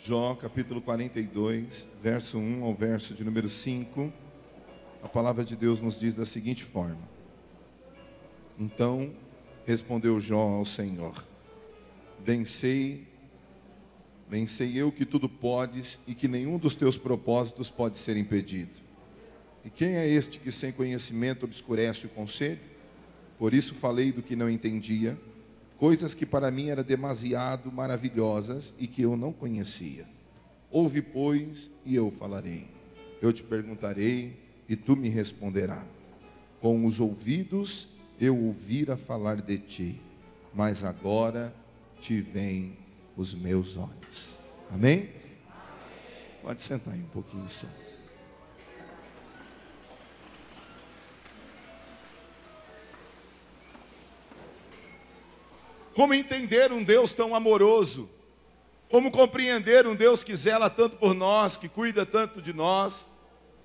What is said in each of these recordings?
Jó, capítulo 42, verso 1 ao verso de número 5, a palavra de Deus nos diz da seguinte forma: Então respondeu Jó ao Senhor: Bem sei eu que tudo podes e que nenhum dos teus propósitos pode ser impedido. E quem é este que sem conhecimento obscurece o conselho? Por isso falei do que não entendia, coisas que para mim eram demasiado maravilhosas e que eu não conhecia. Ouve, pois, e eu falarei. Eu te perguntarei e tu me responderás. Com os ouvidos eu ouvira falar de ti, mas agora te veem os meus olhos. Amém? Pode sentar aí um pouquinho só. Como entender um Deus tão amoroso? Como compreender um Deus que zela tanto por nós, que cuida tanto de nós?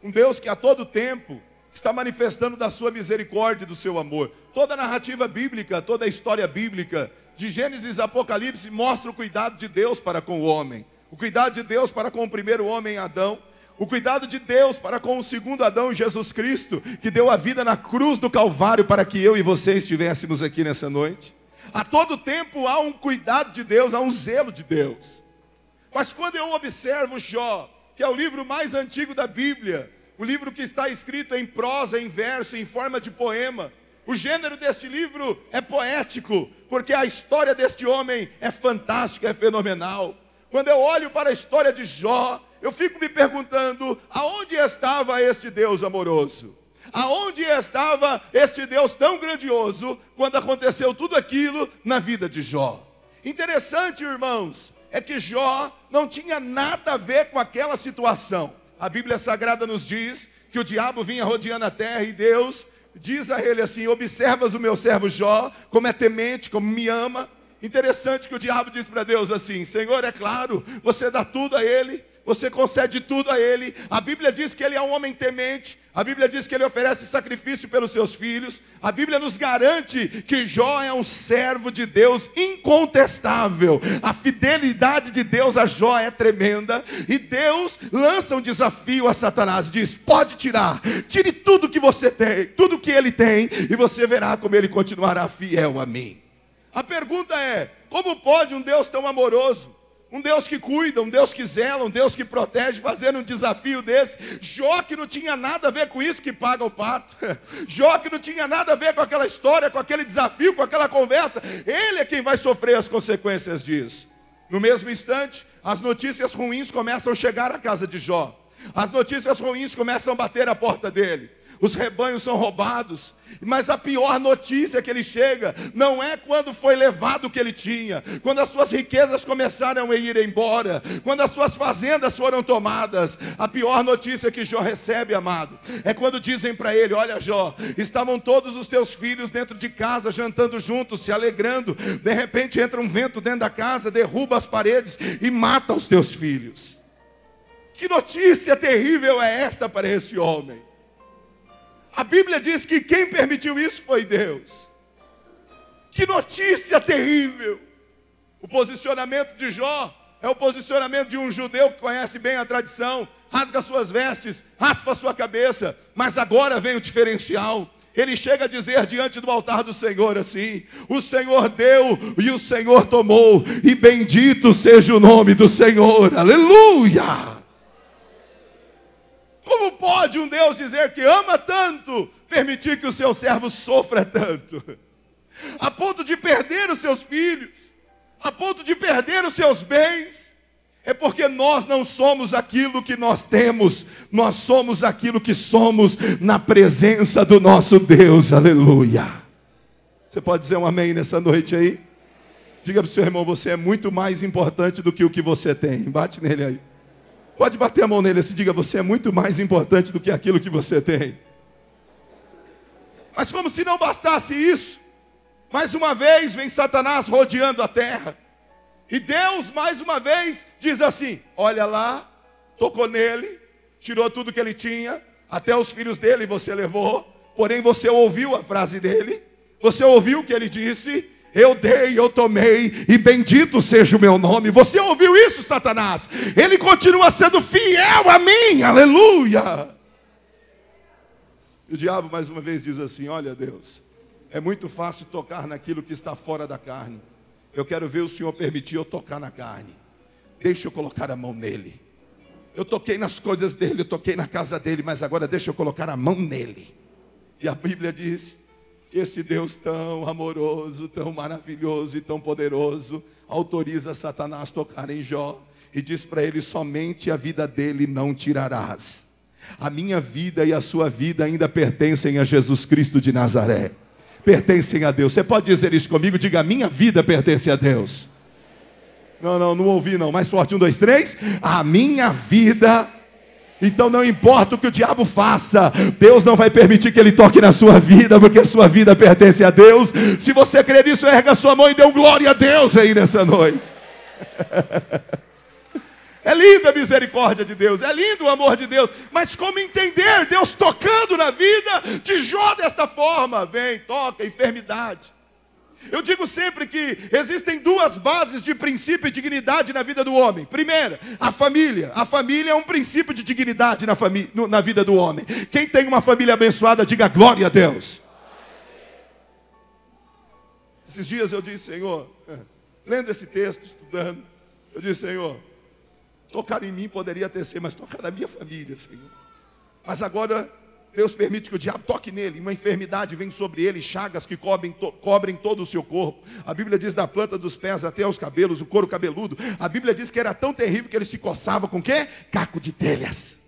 Um Deus que a todo tempo está manifestando da sua misericórdia e do seu amor. Toda a narrativa bíblica, toda a história bíblica, de Gênesis a Apocalipse, mostra o cuidado de Deus para com o homem. O cuidado de Deus para com o primeiro homem, Adão. O cuidado de Deus para com o segundo Adão, Jesus Cristo, que deu a vida na cruz do Calvário para que eu e você estivéssemos aqui nessa noite. A todo tempo há um cuidado de Deus, há um zelo de Deus. Mas quando eu observo Jó, que é o livro mais antigo da Bíblia, o livro que está escrito em prosa, em verso, em forma de poema, o gênero deste livro é poético, porque a história deste homem é fantástica, é fenomenal. Quando eu olho para a história de Jó, eu fico me perguntando, aonde estava este Deus amoroso? Aonde estava este Deus tão grandioso quando aconteceu tudo aquilo na vida de Jó? Interessante, irmãos, é que Jó não tinha nada a ver com aquela situação. A Bíblia Sagrada nos diz que o diabo vinha rodeando a terra e Deus diz a ele assim: observas o meu servo Jó, como é temente, como me ama. Interessante que o diabo diz para Deus assim: Senhor, é claro, você dá tudo a ele, você concede tudo a ele. A Bíblia diz que ele é um homem temente. A Bíblia diz que ele oferece sacrifício pelos seus filhos. A Bíblia nos garante que Jó é um servo de Deus incontestável. A fidelidade de Deus a Jó é tremenda. E Deus lança um desafio a Satanás. Diz: pode tirar. Tire tudo que você tem, tudo que ele tem, e você verá como ele continuará fiel a mim. A pergunta é: como pode um Deus tão amoroso, um Deus que cuida, um Deus que zela, um Deus que protege, fazendo um desafio desse? Jó, que não tinha nada a ver com isso, que paga o pato. Jó, que não tinha nada a ver com aquela história, com aquele desafio, com aquela conversa. Ele é quem vai sofrer as consequências disso. No mesmo instante, as notícias ruins começam a chegar à casa de Jó. As notícias ruins começam a bater à porta dele. Os rebanhos são roubados. Mas a pior notícia que ele chega não é quando foi levado o que ele tinha, quando as suas riquezas começaram a ir embora, quando as suas fazendas foram tomadas. A pior notícia que Jó recebe, amado, é quando dizem para ele: olha, Jó, estavam todos os teus filhos dentro de casa, jantando juntos, se alegrando. De repente entra um vento dentro da casa, derruba as paredes e mata os teus filhos. Que notícia terrível é esta para esse homem? A Bíblia diz que quem permitiu isso foi Deus. Que notícia terrível! O posicionamento de Jó é o posicionamento de um judeu que conhece bem a tradição, rasga suas vestes, raspa sua cabeça, mas agora vem o diferencial. Ele chega a dizer diante do altar do Senhor assim: o Senhor deu e o Senhor tomou, e bendito seja o nome do Senhor. Aleluia! Como pode um Deus dizer que ama tanto, permitir que o seu servo sofra tanto? A ponto de perder os seus filhos, a ponto de perder os seus bens. É porque nós não somos aquilo que nós temos, nós somos aquilo que somos na presença do nosso Deus. Aleluia! Você pode dizer um amém nessa noite aí? Diga para o seu irmão: você é muito mais importante do que o que você tem. Bate nele aí. Pode bater a mão nele assim, diga: você é muito mais importante do que aquilo que você tem. Mas como se não bastasse isso, mais uma vez vem Satanás rodeando a terra. E Deus mais uma vez diz assim: olha lá, tocou nele, tirou tudo que ele tinha, até os filhos dele você levou. Porém você ouviu a frase dele, você ouviu o que ele disse. Eu dei, eu tomei, e bendito seja o meu nome. Você ouviu isso, Satanás? Ele continua sendo fiel a mim, aleluia. E o diabo mais uma vez diz assim: olha, Deus, é muito fácil tocar naquilo que está fora da carne. Eu quero ver o Senhor permitir eu tocar na carne. Deixa eu colocar a mão nele. Eu toquei nas coisas dele, eu toquei na casa dele, mas agora deixa eu colocar a mão nele. E a Bíblia diz que esse Deus tão amoroso, tão maravilhoso e tão poderoso autoriza Satanás a tocar em Jó e diz para ele: somente a vida dele não tirarás. A minha vida e a sua vida ainda pertencem a Jesus Cristo de Nazaré. Pertencem a Deus. Você pode dizer isso comigo? Diga: a minha vida pertence a Deus. Não ouvi não. Mais forte, 1, 2, 3. A minha vida. Então não importa o que o diabo faça, Deus não vai permitir que ele toque na sua vida, porque a sua vida pertence a Deus. Se você crer nisso, erga a sua mão e dê glória a Deus aí nessa noite. É linda a misericórdia de Deus, é lindo o amor de Deus, mas como entender Deus tocando na vida de Jó desta forma? Vem, toca, enfermidade. Eu digo sempre que existem duas bases de princípio e dignidade na vida do homem. Primeira, a família. A família é um princípio de dignidade na vida do homem. Quem tem uma família abençoada, diga glória a Deus. Esses dias eu disse: Senhor, lendo esse texto, estudando, eu disse: Senhor, tocar em mim poderia até ser, mas tocar na minha família, Senhor. Mas agora Deus permite que o diabo toque nele, uma enfermidade vem sobre ele, chagas que cobrem todo o seu corpo. A Bíblia diz da planta dos pés até aos cabelos, o couro cabeludo. A Bíblia diz que era tão terrível que ele se coçava com o quê? Caco de telhas.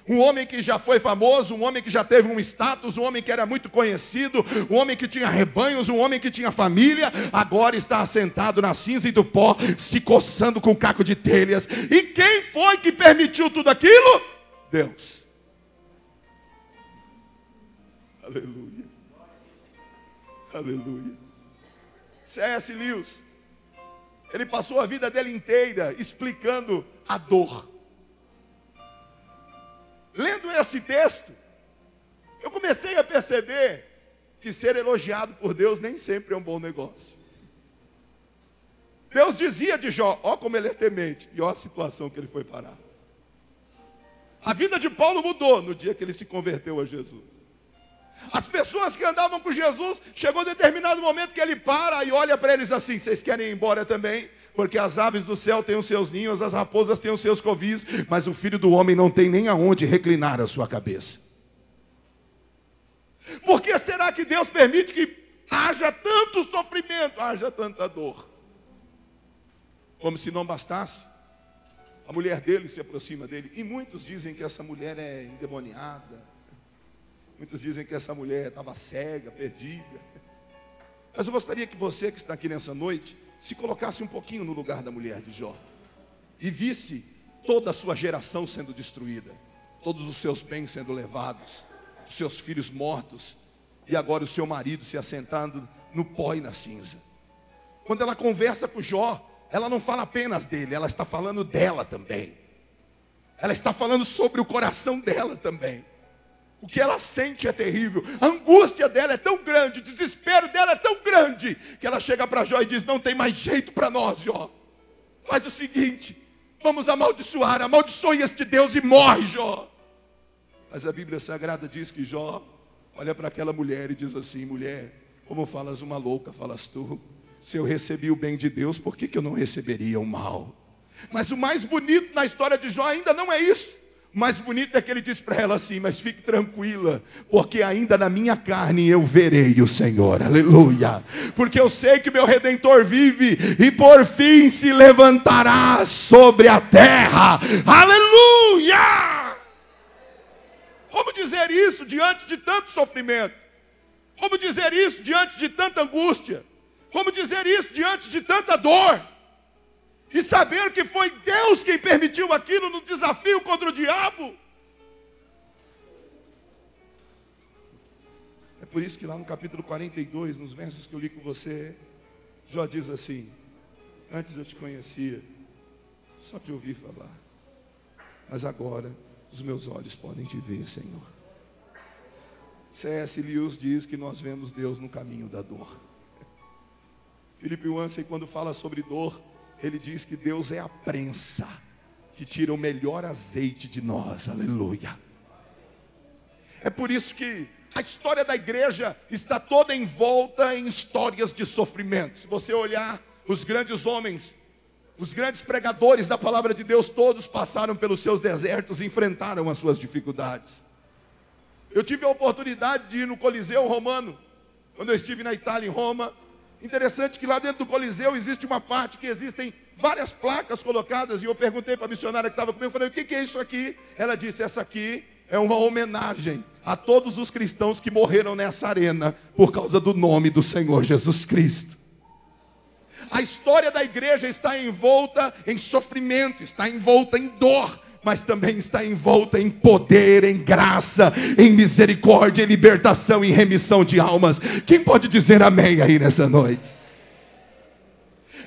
Um homem que já foi famoso, um homem que já teve um status, um homem que era muito conhecido, um homem que tinha rebanhos, um homem que tinha família, agora está assentado na cinza e do pó, se coçando com caco de telhas. E quem foi que permitiu tudo aquilo? Deus. Aleluia. Aleluia. C.S. Lewis, ele passou a vida dele inteira explicando a dor. Lendo esse texto, eu comecei a perceber que ser elogiado por Deus nem sempre é um bom negócio. Deus dizia de Jó: ó como ele é temente, e ó a situação que ele foi parar. A vida de Paulo mudou no dia que ele se converteu a Jesus. As pessoas que andavam com Jesus, chegou um determinado momento que ele para e olha para eles assim: vocês querem ir embora também? Porque as aves do céu têm os seus ninhos, as raposas têm os seus covis, mas o Filho do Homem não tem nem aonde reclinar a sua cabeça. Por que será que Deus permite que haja tanto sofrimento, haja tanta dor? Como se não bastasse, a mulher dele se aproxima dele, e muitos dizem que essa mulher é endemoniada. Muitos dizem que essa mulher estava cega, perdida. Mas eu gostaria que você que está aqui nessa noite se colocasse um pouquinho no lugar da mulher de Jó e visse toda a sua geração sendo destruída, todos os seus bens sendo levados, os seus filhos mortos, e agora o seu marido se assentando no pó e na cinza. Quando ela conversa com Jó, ela não fala apenas dele, ela está falando dela também. Ela está falando sobre o coração dela também. O que ela sente é terrível, a angústia dela é tão grande, o desespero dela é tão grande, que ela chega para Jó e diz: não tem mais jeito para nós, Jó. Faz o seguinte, vamos amaldiçoar, amaldiçoe este Deus e morre, Jó. Mas a Bíblia Sagrada diz que Jó olha para aquela mulher e diz assim: mulher, como falas uma louca, falas tu. Se eu recebi o bem de Deus, por que eu não receberia o mal? Mas o mais bonito na história de Jó ainda não é isso. O mais bonito é que ele diz para ela assim: mas fique tranquila, porque ainda na minha carne eu verei o Senhor, aleluia. Porque eu sei que meu Redentor vive e por fim se levantará sobre a terra, aleluia. Como dizer isso diante de tanto sofrimento? Como dizer isso diante de tanta angústia? Como dizer isso diante de tanta dor? E saber que foi Deus quem permitiu aquilo no desafio contra o diabo. É por isso que lá no capítulo 42, nos versos que eu li com você, Jó diz assim: antes eu te conhecia, só te ouvi falar, mas agora os meus olhos podem te ver, Senhor. C.S. Lewis diz que nós vemos Deus no caminho da dor. Philip Yancey, quando fala sobre dor, ele diz que Deus é a prensa que tira o melhor azeite de nós. Aleluia. É por isso que a história da igreja está toda envolta em histórias de sofrimento. Se você olhar os grandes homens, os grandes pregadores da palavra de Deus, todos passaram pelos seus desertos e enfrentaram as suas dificuldades. Eu tive a oportunidade de ir no Coliseu Romano, quando eu estive na Itália, em Roma. Interessante que lá dentro do Coliseu existe uma parte que existem várias placas colocadas. E eu perguntei para a missionária que estava comigo, eu falei, o que é isso aqui? Ela disse, essa aqui é uma homenagem a todos os cristãos que morreram nessa arena por causa do nome do Senhor Jesus Cristo. A história da igreja está envolta em sofrimento, está envolta em dor, mas também está envolta em poder, em graça, em misericórdia, em libertação, em remissão de almas. Quem pode dizer amém aí nessa noite?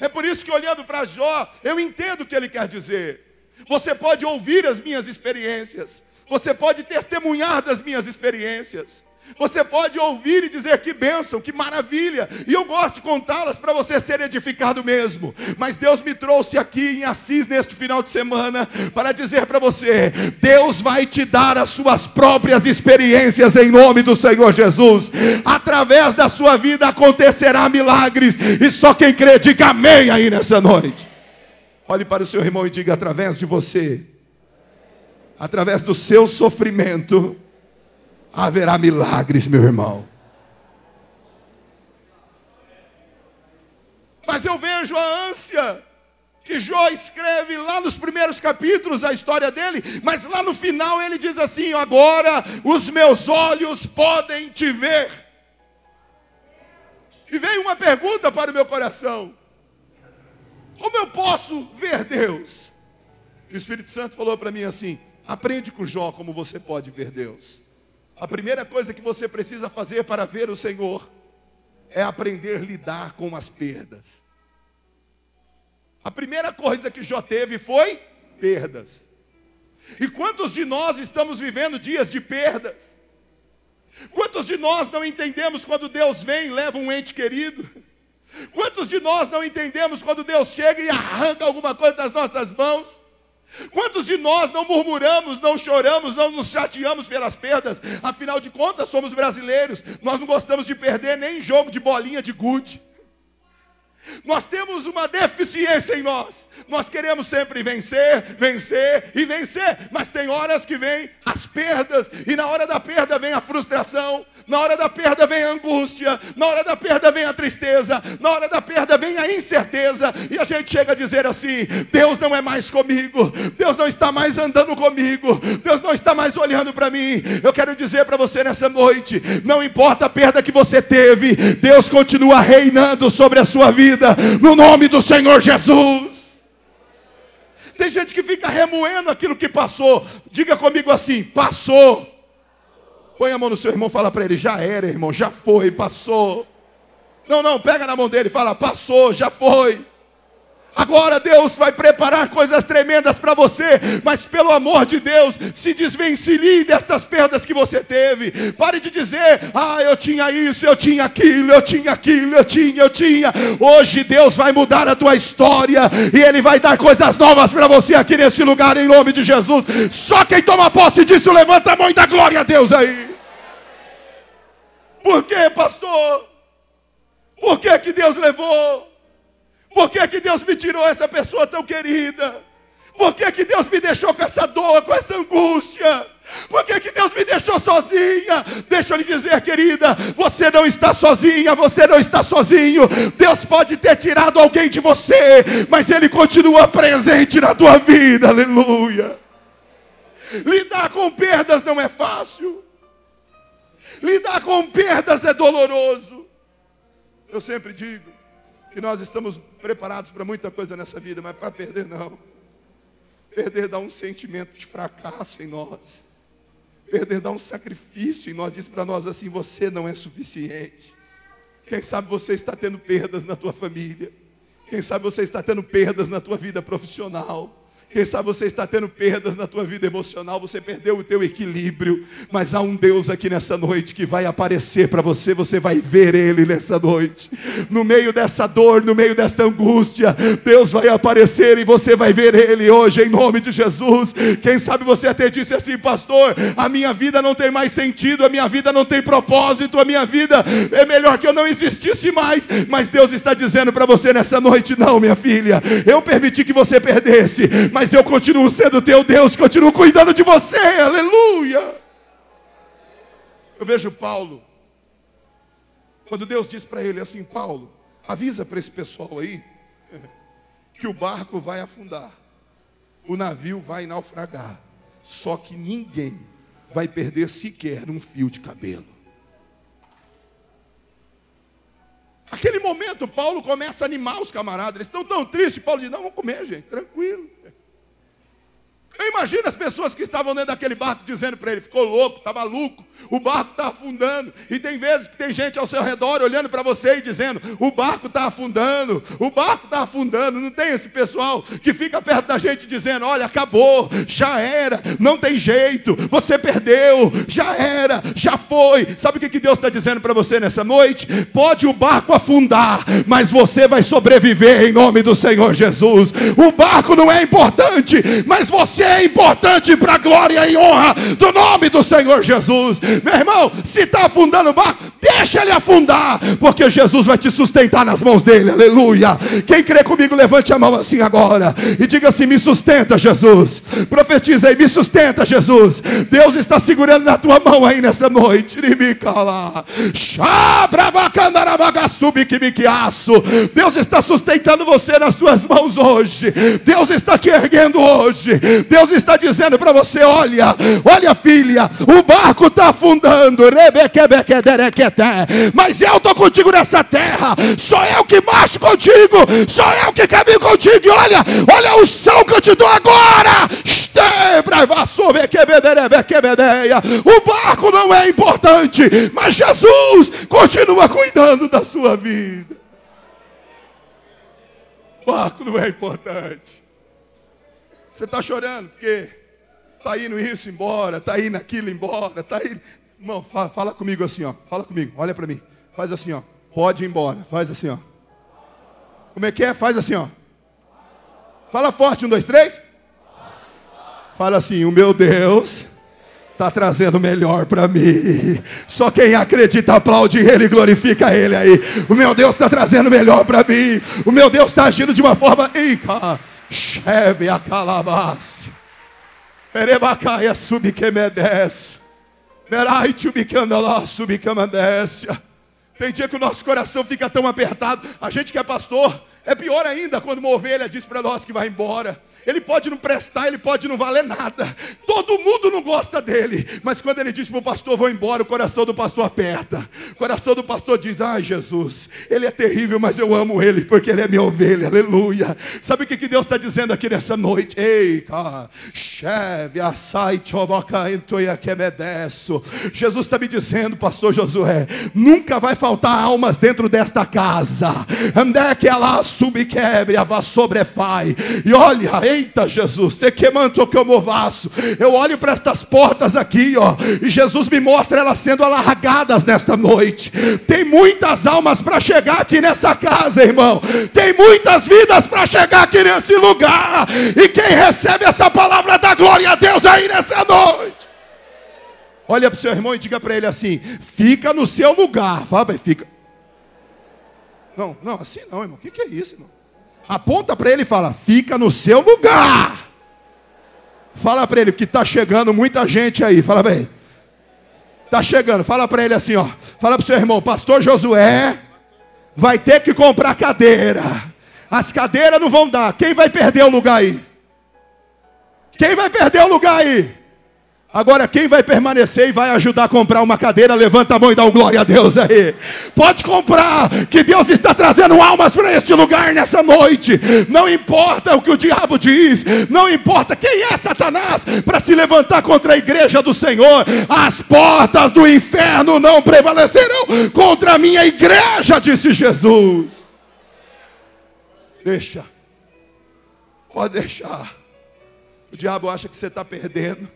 É por isso que, olhando para Jó, eu entendo o que ele quer dizer. Você pode ouvir as minhas experiências, você pode testemunhar das minhas experiências, você pode ouvir e dizer que bênção, que maravilha, e eu gosto de contá-las para você ser edificado mesmo. Mas Deus me trouxe aqui em Assis neste final de semana para dizer para você, Deus vai te dar as suas próprias experiências em nome do Senhor Jesus. Através da sua vida acontecerá milagres, e só quem crê diga amém aí nessa noite. Olhe para o seu irmão e diga, através de você, através do seu sofrimento, haverá milagres, meu irmão. Mas eu vejo a ânsia que Jó escreve lá nos primeiros capítulos, a história dele, mas lá no final ele diz assim, agora os meus olhos podem te ver. E veio uma pergunta para o meu coração, como eu posso ver Deus? E o Espírito Santo falou para mim assim, aprende com Jó como você pode ver Deus. A primeira coisa que você precisa fazer para ver o Senhor é aprender a lidar com as perdas. A primeira coisa que Jó teve foi perdas. E quantos de nós estamos vivendo dias de perdas? Quantos de nós não entendemos quando Deus vem e leva um ente querido? Quantos de nós não entendemos quando Deus chega e arranca alguma coisa das nossas mãos? Quantos de nós não murmuramos, não choramos, não nos chateamos pelas perdas? Afinal de contas, somos brasileiros, nós não gostamos de perder nem jogo de bolinha de gude. Nós temos uma deficiência em nós. Nós queremos sempre vencer, vencer e vencer. Mas tem horas que vem as perdas. E na hora da perda vem a frustração. Na hora da perda vem a angústia. Na hora da perda vem a tristeza. Na hora da perda vem a incerteza. E a gente chega a dizer assim, Deus não é mais comigo. Deus não está mais andando comigo. Deus não está mais olhando para mim. Eu quero dizer para você nessa noite, não importa a perda que você teve, Deus continua reinando sobre a sua vida. No nome do Senhor Jesus. Tem gente que fica remoendo aquilo que passou. Diga comigo assim, passou. Põe a mão no seu irmão e fala para ele, já era, irmão, já foi, passou. Não, pega na mão dele e fala, passou, já foi. Agora Deus vai preparar coisas tremendas para você, mas pelo amor de Deus, se desvencilhe dessas perdas que você teve. Pare de dizer, eu tinha isso, eu tinha aquilo, eu tinha aquilo, eu tinha. Hoje Deus vai mudar a tua história e Ele vai dar coisas novas para você aqui neste lugar, em nome de Jesus. Só quem toma posse disso, levanta a mão e dá glória a Deus aí. Por quê, pastor? Por que Deus levou? Por que Deus me tirou essa pessoa tão querida? Por que Deus me deixou com essa dor, com essa angústia? Por que Deus me deixou sozinha? Deixa eu lhe dizer, querida, você não está sozinha, você não está sozinho. Deus pode ter tirado alguém de você, mas Ele continua presente na tua vida, aleluia. Lidar com perdas não é fácil. Lidar com perdas é doloroso. Eu sempre digo que nós estamos preparados para muita coisa nessa vida, mas para perder não. Perder dá um sentimento de fracasso em nós. Perder dá um sacrifício em nós. Diz para nós assim, você não é suficiente. Quem sabe você está tendo perdas na tua família. Quem sabe você está tendo perdas na tua vida profissional. Quem sabe você está tendo perdas na tua vida emocional, você perdeu o teu equilíbrio, mas há um Deus aqui nessa noite que vai aparecer para você, você vai ver Ele nessa noite. No meio dessa dor, no meio dessa angústia, Deus vai aparecer e você vai ver Ele hoje, em nome de Jesus. Quem sabe você até disse assim: pastor, a minha vida não tem mais sentido, a minha vida não tem propósito, a minha vida é melhor que eu não existisse mais. Mas Deus está dizendo para você nessa noite: não, minha filha, eu permiti que você perdesse, mas eu continuo sendo teu Deus, continuo cuidando de você, aleluia. Eu vejo Paulo, quando Deus diz para ele assim: Paulo, avisa para esse pessoal aí, que o barco vai afundar, o navio vai naufragar, só que ninguém vai perder sequer um fio de cabelo. Naquele momento, Paulo começa a animar os camaradas, eles estão tão tristes. Paulo diz: não, vamos comer, gente, tranquilo. Eu imagino as pessoas que estavam dentro daquele barco dizendo para ele: ficou louco, está maluco, o barco está afundando. E tem vezes que tem gente ao seu redor olhando para você e dizendo: o barco está afundando, o barco está afundando. Não tem esse pessoal que fica perto da gente dizendo: olha, acabou, já era, não tem jeito, você perdeu, já era, já foi. Sabe o que Deus está dizendo para você nessa noite? Pode o barco afundar, mas você vai sobreviver em nome do Senhor Jesus. O barco não é importante, mas você é importante para a glória e honra do nome do Senhor Jesus. Meu irmão, se está afundando o barco, deixa ele afundar, porque Jesus vai te sustentar nas mãos dele, aleluia. Quem crê comigo, levante a mão assim agora e diga assim: me sustenta, Jesus. Profetiza aí: me sustenta, Jesus. Deus está segurando na tua mão aí nessa noite. Deus está sustentando você nas tuas mãos hoje. Deus está te erguendo hoje. Deus está dizendo para você: olha, olha, filha, o barco está afundando, mas eu estou contigo nessa terra, sou eu que marcho contigo, sou eu que caminho contigo, e olha, olha a unção que eu te dou agora. O barco não é importante, mas Jesus continua cuidando da sua vida. O barco não é importante. Você está chorando porque está indo isso embora, está indo aquilo embora, está indo... Irmão, fala comigo assim, ó. Fala comigo, olha para mim. Faz assim, ó. Pode ir embora. Faz assim, ó. Como é que é? Faz assim, ó. Fala forte, 1, 2, 3. Fala assim: o meu Deus está trazendo o melhor para mim. Só quem acredita aplaude Ele e glorifica Ele aí. O meu Deus está trazendo o melhor para mim. O meu Deus está agindo de uma forma... Cheve a calabaça, perebacaia subquemedece, merai tubicandalá subcamandécia. Tem dia que o nosso coração fica tão apertado. A gente que é pastor, é pior ainda quando uma ovelha diz para nós que vai embora. Ele pode não prestar, ele pode não valer nada, todo mundo não gosta dele, mas quando ele diz para o pastor: vou embora, o coração do pastor aperta. O coração do pastor diz: ai, Jesus, ele é terrível, mas eu amo ele, porque ele é minha ovelha, aleluia. Sabe o que Deus está dizendo aqui nessa noite? Ei, Jesus está me dizendo, pastor Josué, nunca vai faltar almas dentro desta casa. Andé que ela subquebre, a vá sobrefai. E olha, eita Jesus, te quemanto que eu movaço. Eu olho para estas portas aqui, ó, e Jesus me mostra elas sendo alargadas nesta noite. Tem muitas almas para chegar aqui nessa casa, irmão. Tem muitas vidas para chegar aqui nesse lugar. E quem recebe essa palavra dá glória a Deus aí nessa noite. Olha para o seu irmão e diga para ele assim: fica no seu lugar. Fala, fica. Não, assim não, irmão. O que é isso, irmão? Aponta para ele e fala: fica no seu lugar. Fala para ele que está chegando muita gente aí. Fala bem. Está chegando. Fala para ele assim, ó. Fala para o seu irmão: pastor Josué vai ter que comprar cadeira. As cadeiras não vão dar. Quem vai perder o lugar aí? Quem vai perder o lugar aí? Agora quem vai permanecer e vai ajudar a comprar uma cadeira, levanta a mão e dá um glória a Deus aí. Pode comprar, que Deus está trazendo almas para este lugar nessa noite. Não importa o que o diabo diz, não importa quem é Satanás para se levantar contra a igreja do Senhor. As portas do inferno não prevalecerão contra a minha igreja, disse Jesus. Deixa, pode deixar. O diabo acha que você está perdendo.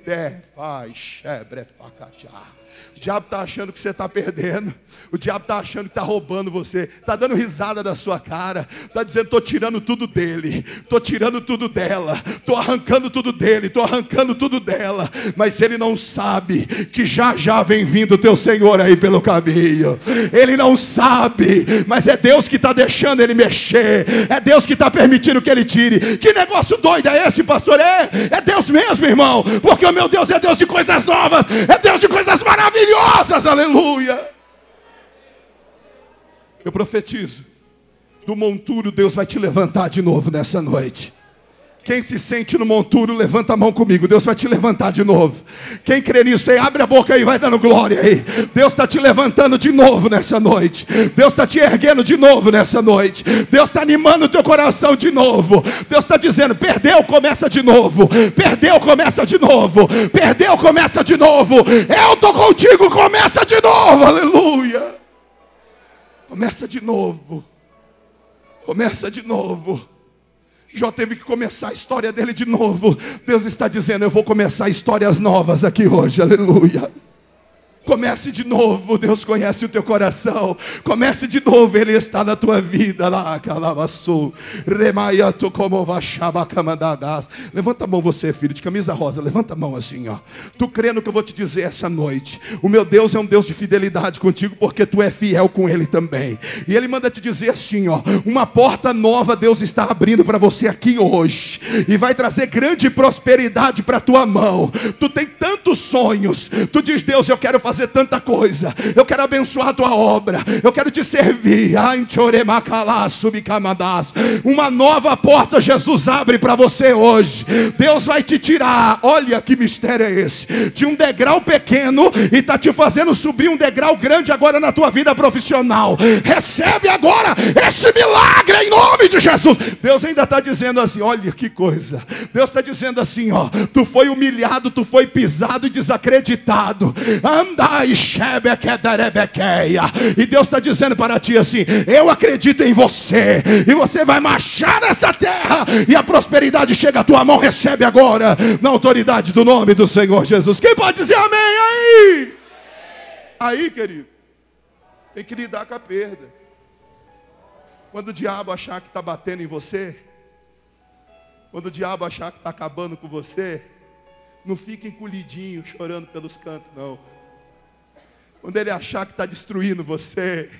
O diabo está achando que você está perdendo. O diabo está achando que está roubando você. Está dando risada da sua cara. Está dizendo, estou tirando tudo dele. Estou tirando tudo dela. Estou arrancando tudo dele. Estou arrancando tudo dela. Mas ele não sabe que já já vem vindo o teu Senhor aí pelo caminho. Ele não sabe. Mas é Deus que está deixando ele mexer. É Deus que está permitindo que ele tire. Que negócio doido é esse, pastor? É Deus mesmo, irmão. Porque o meu Deus é Deus de coisas novas. É Deus de coisas maravilhosas. Aleluia. Eu profetizo, do monturo Deus vai te levantar de novo nessa noite. Quem se sente no monturo, levanta a mão comigo. Deus vai te levantar de novo. Quem crê nisso aí, abre a boca aí, vai dando glória aí. Deus está te levantando de novo nessa noite. Deus está te erguendo de novo nessa noite. Deus está animando o teu coração de novo. Deus está dizendo, perdeu, começa de novo. Perdeu, começa de novo. Perdeu, começa de novo. Eu estou contigo, começa de novo. Aleluia. Começa de novo. Começa de novo. Jó teve que começar a história dele de novo. Deus está dizendo, eu vou começar histórias novas aqui hoje, aleluia. Comece de novo, Deus conhece o teu coração. Comece de novo, Ele está na tua vida. Levanta a mão você, filho de camisa rosa. Levanta a mão assim, ó. Tu crê no que eu vou te dizer essa noite. O meu Deus é um Deus de fidelidade contigo, porque tu é fiel com Ele também. E Ele manda te dizer assim, ó. Uma porta nova Deus está abrindo para você aqui hoje. E vai trazer grande prosperidade para a tua mão. Tu tem tantos sonhos. Tu diz, Deus, eu quero fazer tanta coisa, eu quero abençoar a tua obra, eu quero te servir. Uma nova porta Jesus abre para você hoje. Deus vai te tirar, olha que mistério é esse, de um degrau pequeno e está te fazendo subir um degrau grande agora na tua vida profissional. Recebe agora esse milagre em nome de Jesus. Deus ainda está dizendo assim, olha que coisa, Deus está dizendo assim, ó, tu foi humilhado, tu foi pisado e desacreditado, anda e Deus está dizendo para ti assim, eu acredito em você, e você vai marchar nessa terra, e a prosperidade chega à tua mão. Recebe agora, na autoridade do nome do Senhor Jesus. Quem pode dizer amém aí? Aí, querido, tem que lidar com a perda. Quando o diabo achar que está batendo em você, quando o diabo achar que está acabando com você, não fique encolhidinho, chorando pelos cantos, não. Quando ele achar que está destruindo você,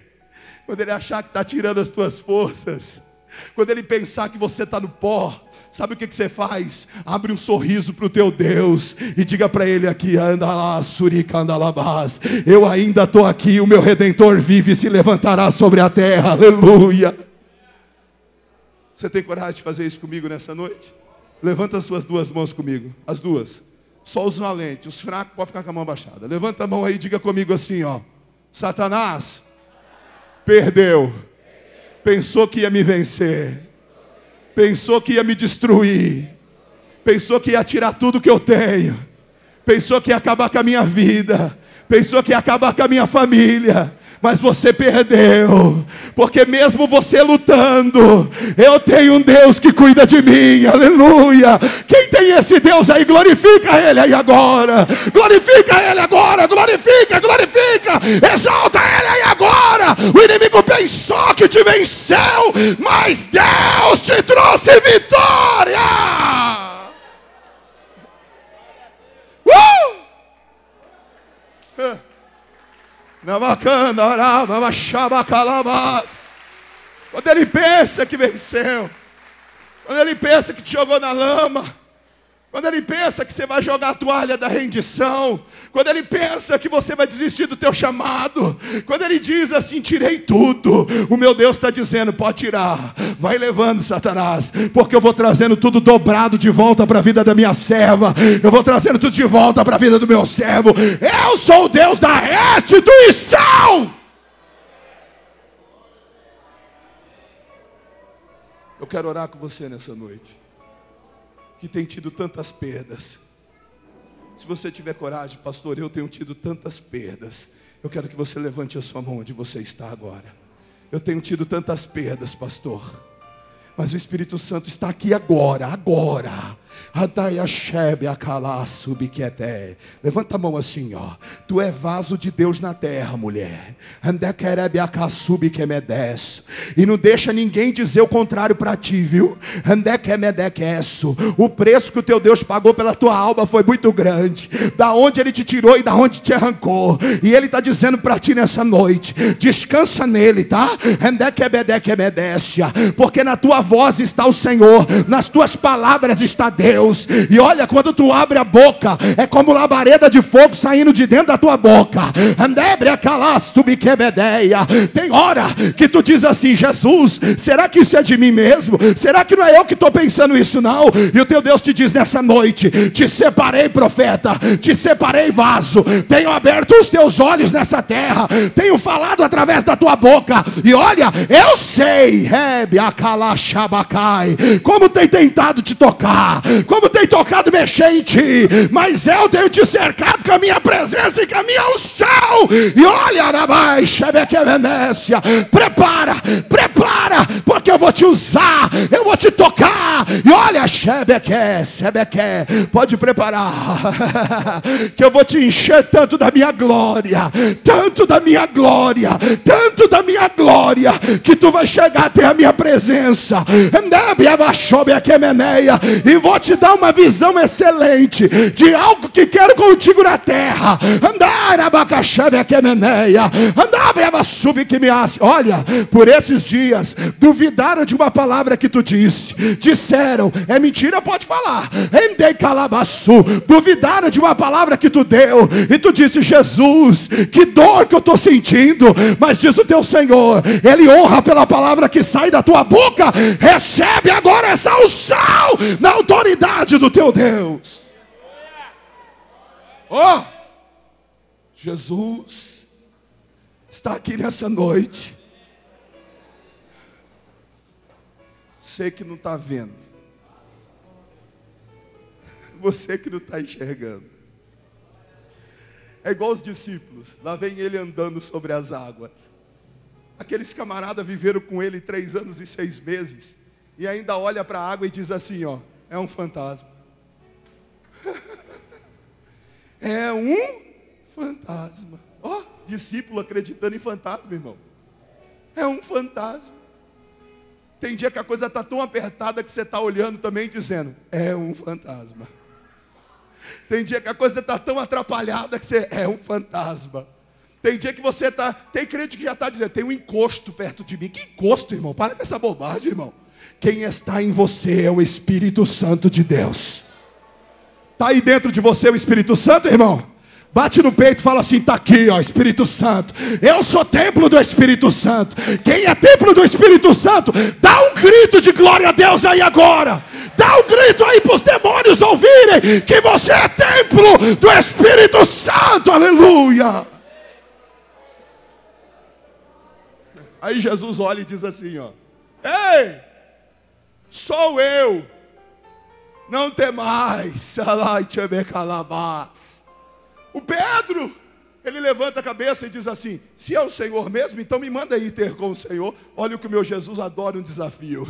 quando ele achar que está tirando as tuas forças, quando ele pensar que você está no pó, sabe o que você faz? Abre um sorriso para o teu Deus e diga para ele aqui, anda lá, surica, anda lá, eu ainda estou aqui, o meu Redentor vive e se levantará sobre a terra, aleluia. Você tem coragem de fazer isso comigo nessa noite? Levanta as suas duas mãos comigo, as duas. Só os valentes, os fracos podem ficar com a mão baixada. Levanta a mão aí e diga comigo assim, ó. Satanás perdeu. Pensou que ia me vencer. Pensou que ia me destruir. Pensou que ia tirar tudo que eu tenho. Pensou que ia acabar com a minha vida. Pensou que ia acabar com a minha família. Mas você perdeu, porque mesmo você lutando, eu tenho um Deus que cuida de mim, aleluia. Quem tem esse Deus aí, glorifica Ele aí agora, glorifica Ele agora, glorifica, exalta Ele aí agora. O inimigo pensou que te venceu, mas Deus te trouxe vitória. Quando ele pensa que venceu, quando ele pensa que te jogou na lama, quando ele pensa que você vai jogar a toalha da rendição, quando ele pensa que você vai desistir do teu chamado, quando ele diz assim, tirei tudo, o meu Deus está dizendo, pode tirar, vai levando, Satanás, porque eu vou trazendo tudo dobrado de volta para a vida da minha serva, eu vou trazendo tudo de volta para a vida do meu servo. Eu sou o Deus da restituição. Eu quero orar com você nessa noite, que tem tido tantas perdas. Se você tiver coragem, pastor, eu tenho tido tantas perdas, eu quero que você levante a sua mão onde você está agora. Eu tenho tido tantas perdas, pastor, mas o Espírito Santo está aqui agora, Levanta a mão assim, ó. Tu é vaso de Deus na terra, mulher. E não deixa ninguém dizer o contrário para ti, viu? O preço que o teu Deus pagou pela tua alma foi muito grande. Da onde Ele te tirou e da onde te arrancou. E Ele está dizendo para ti nessa noite: descansa nele, tá? Porque na tua voz está o Senhor, nas tuas palavras está Deus. E olha, quando tu abre a boca, é como labareda de fogo saindo de dentro da tua boca. Tem hora que tu diz assim: Jesus, será que isso é de mim mesmo? Será que não é eu que estou pensando isso não? E o teu Deus te diz nessa noite: te separei, profeta, te separei, vaso. Tenho aberto os teus olhos nessa terra, tenho falado através da tua boca. E olha, eu sei como tem tentado te tocar, como tem tocado mexer em ti, mas eu tenho te cercado com a minha presença e com a minha unção. E olha, prepara, porque eu vou te usar, eu vou te tocar. E olha, pode preparar, que eu vou te encher tanto da minha glória, tanto da minha glória, tanto da minha glória, que tu vai chegar até a minha presença. E vou te dar uma visão excelente de algo que quero contigo na terra. Olha, por esses dias duvidaram de uma palavra que tu disse. Disseram: é mentira, pode falar. Duvidaram de uma palavra que tu deu. E tu disse: Jesus, que dor que eu estou sentindo. Mas diz o teu Senhor, Ele honra pela palavra que sai da tua boca. Recebe agora essa unção na autoridade do teu Deus. Oh, Jesus está aqui nessa noite. Você que não está vendo, você que não está enxergando, é igual os discípulos. Lá vem ele andando sobre as águas. Aqueles camaradas viveram com ele 3 anos e 6 meses. E ainda olha para a água e diz assim, ó: é um fantasma. É um fantasma. Ó, discípulo acreditando em fantasma, irmão. É um fantasma. Tem dia que a coisa está tão apertada que você está olhando também dizendo: é um fantasma. Tem dia que a coisa está tão atrapalhada que você é um fantasma. Tem dia que você está... Tem crente que já está dizendo: tem um encosto perto de mim. Que encosto, irmão? Para com essa bobagem, irmão. Quem está em você é o Espírito Santo de Deus. Está aí dentro de você o Espírito Santo, irmão? Bate no peito e fala assim: está aqui, ó, Espírito Santo. Eu sou templo do Espírito Santo. Quem é templo do Espírito Santo, dá um grito de glória a Deus aí agora. Dá um grito aí para os demônios ouvirem que você é templo do Espírito Santo. Aleluia. Aí Jesus olha e diz assim, ó: ei, sou eu, não temais. O Pedro, ele levanta a cabeça e diz assim: se é o Senhor mesmo, então me manda aí ter com o Senhor. Olha o que o meu Jesus adora, um desafio.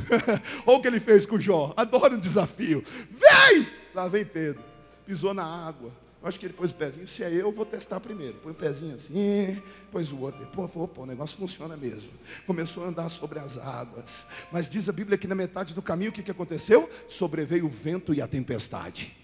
Olha o que ele fez com Jó, adora um desafio. Vem! Lá vem Pedro, pisou na água. Eu acho que ele pôs o pezinho. Se é eu, vou testar primeiro. Põe o pezinho assim, pôs o outro. Pô, o negócio funciona mesmo. Começou a andar sobre as águas. Mas diz a Bíblia que na metade do caminho, o que aconteceu? Sobreveio o vento e a tempestade.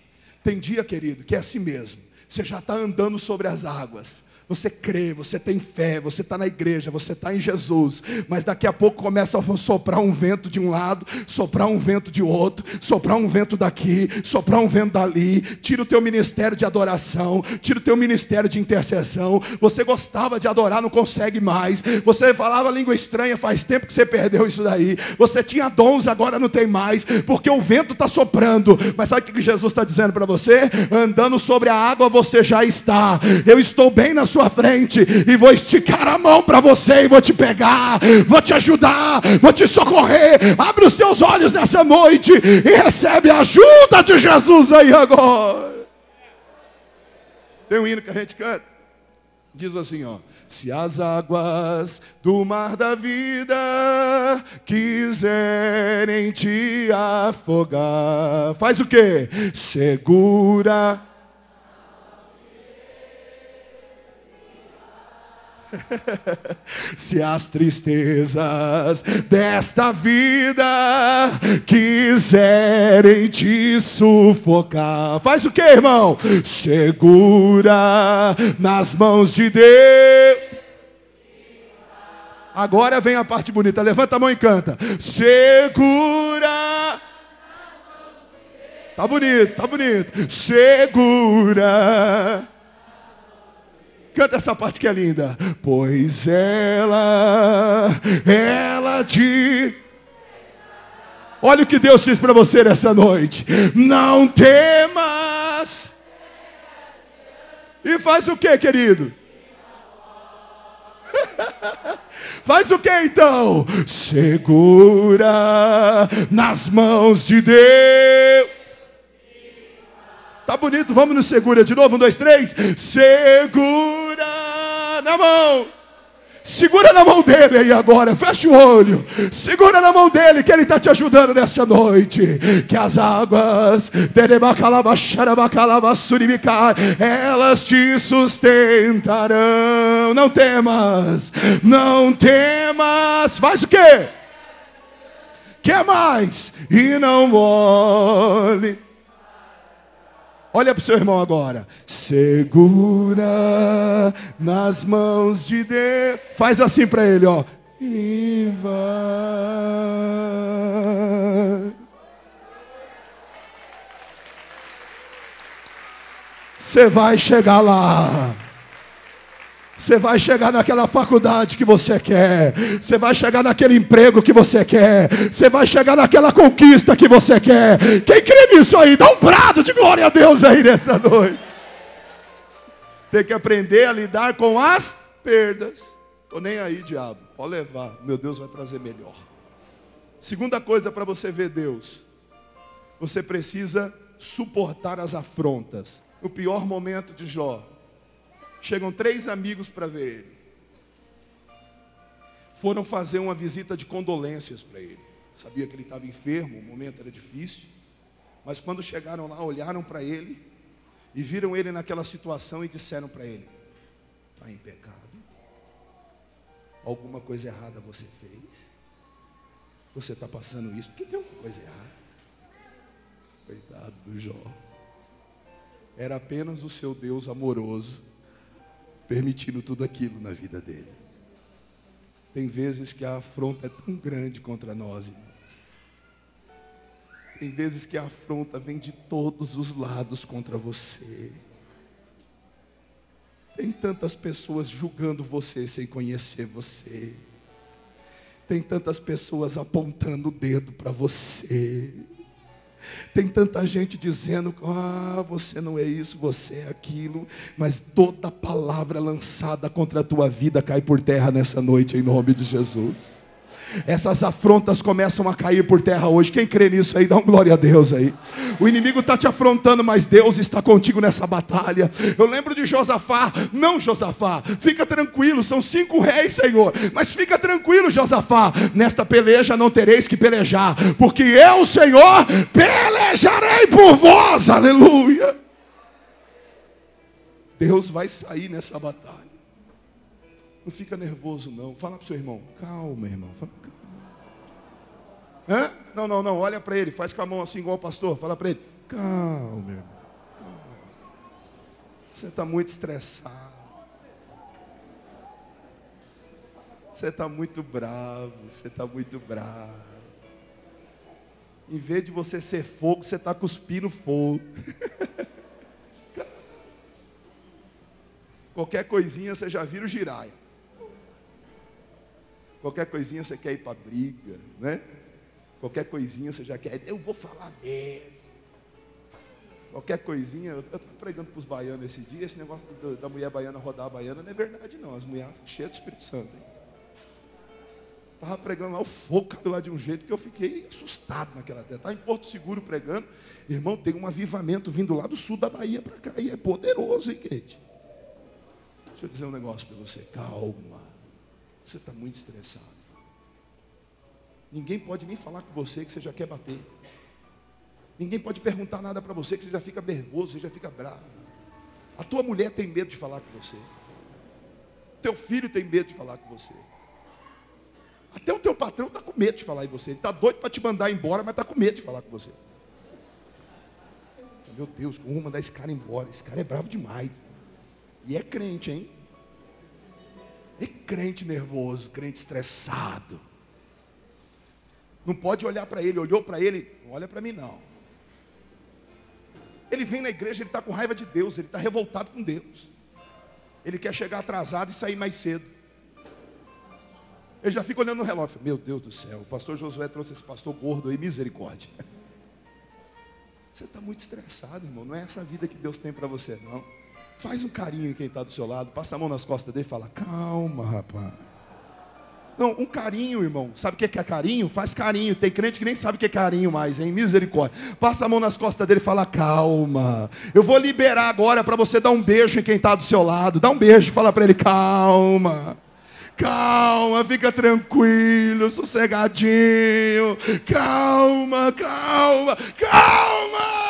Tem dia, querido, que é assim mesmo. Você já está andando sobre as águas. Você crê, você tem fé, você está na igreja, você está em Jesus. Mas daqui a pouco começa a soprar um vento de um lado, soprar um vento de outro, soprar um vento daqui, soprar um vento dali. Tira o teu ministério de adoração, tira o teu ministério de intercessão. Você gostava de adorar, não consegue mais. Você falava língua estranha, faz tempo que você perdeu isso daí. Você tinha dons, agora não tem mais, porque o vento está soprando. Mas sabe o que Jesus está dizendo para você? Andando sobre a água você já está. Eu estou bem na sua frente e vou esticar a mão para você e vou te pegar, vou te ajudar, vou te socorrer. Abre os teus olhos nessa noite e recebe a ajuda de Jesus aí agora. Tem um hino que a gente canta: Diz assim, ó: se as águas do mar da vida quiserem te afogar, faz o quê? Segura. Se as tristezas desta vida quiserem te sufocar, faz o que, irmão? Segura nas mãos de Deus. Agora vem a parte bonita, levanta a mão e canta. Segura. Tá bonito, tá bonito. Segura. Canta essa parte que é linda. Pois ela te... Olha o que Deus fez para você nessa noite. Não temas. E faz o que, querido? Faz o que então? Segura nas mãos de Deus. Tá bonito, vamos no segura de novo, 1, 2, 3. Segura na mão. Segura na mão dele aí agora, fecha o olho. Segura na mão dele que ele está te ajudando nesta noite. Que as águas, elas te sustentarão. Não temas, não temas. Faz o quê? Quer mais? E não olhe. Olha para o seu irmão agora. Segura nas mãos de Deus. Faz assim para ele, ó. E vai. Você vai chegar lá. Você vai chegar naquela faculdade que você quer. Você vai chegar naquele emprego que você quer. Você vai chegar naquela conquista que você quer. Quem crê nisso aí? Dá um brado de glória a Deus aí nessa noite. Tem que aprender a lidar com as perdas. Tô nem aí, diabo. Pode levar. Meu Deus vai trazer melhor. Segunda coisa para você ver Deus. Você precisa suportar as afrontas. No pior momento de Jó, chegam 3 amigos para ver ele. Foram fazer uma visita de condolências para ele. Sabia que ele estava enfermo, o momento era difícil. Mas quando chegaram lá, olharam para ele e viram ele naquela situação e disseram para ele: está em pecado? Alguma coisa errada você fez? Você está passando isso porque tem alguma coisa errada. Coitado do Jó. Era apenas o seu Deus amoroso permitindo tudo aquilo na vida dele. Tem vezes que a afronta é tão grande contra nós, irmãos. Tem vezes que a afronta vem de todos os lados contra você. Tem tantas pessoas julgando você sem conhecer você. Tem tantas pessoas apontando o dedo para você. Tem tanta gente dizendo: você não é isso, você é aquilo. Mas toda palavra lançada contra a tua vida cai por terra nessa noite, em nome de Jesus. Essas afrontas começam a cair por terra hoje. Quem crê nisso aí, dá um glória a Deus aí. O inimigo está te afrontando, mas Deus está contigo nessa batalha. Eu lembro de Josafá. Não, Josafá, fica tranquilo, são 5 reis, Senhor. Mas fica tranquilo, Josafá, nesta peleja não tereis que pelejar, porque eu, Senhor, pelejarei por vós. Aleluia. Deus vai sair nessa batalha. Não fica nervoso não. Fala para o seu irmão: calma, irmão. Fala, calma. Não. Olha para ele. Faz com a mão assim igual o pastor. Fala para ele: calma, irmão. Calma. Você está muito estressado. Você está muito bravo. Você está muito bravo. Em vez de você ser fogo, você está cuspindo fogo. Qualquer coisinha você já vira o giraia. Qualquer coisinha você quer ir para briga, né? Qualquer coisinha você já quer, eu vou falar mesmo. Qualquer coisinha, eu estava pregando para os baianos esse dia, esse negócio da mulher baiana rodar a baiana não é verdade não, as mulheres cheias do Espírito Santo. Estava pregando lá, o fogo caiu lá de um jeito que eu fiquei assustado naquela terra. Estava em Porto Seguro pregando, irmão, tem um avivamento vindo lá do sul da Bahia para cá, e é poderoso, hein, gente? Deixa eu dizer um negócio para você. Calma. Você está muito estressado. Ninguém pode nem falar com você que você já quer bater. Ninguém pode perguntar nada para você que você já fica nervoso, você já fica bravo. A tua mulher tem medo de falar com você. Teu filho tem medo de falar com você. Até o teu patrão está com medo de falar em você. Ele está doido para te mandar embora, mas está com medo de falar com você. Meu Deus, como vou mandar esse cara embora? Esse cara é bravo demais. E é crente, hein? É crente nervoso, crente estressado. Não pode olhar para ele. Olhou para ele, não olha para mim não. Ele vem na igreja, ele está com raiva de Deus, ele está revoltado com Deus. Ele quer chegar atrasado e sair mais cedo. Ele já fica olhando no relógio. Meu Deus do céu, o pastor Josué trouxe esse pastor gordo aí, misericórdia. Você está muito estressado, irmão. Não é essa vida que Deus tem para você, não. Faz um carinho em quem está do seu lado. Passa a mão nas costas dele e fala, calma, rapaz. Não, um carinho, irmão. Sabe o que é carinho? Faz carinho. Tem crente que nem sabe o que é carinho mais, hein? Misericórdia. Passa a mão nas costas dele e fala, calma. Eu vou liberar agora para você dar um beijo em quem está do seu lado. Dá um beijo e fala para ele, calma. Calma, fica tranquilo, sossegadinho. Calma, calma, calma.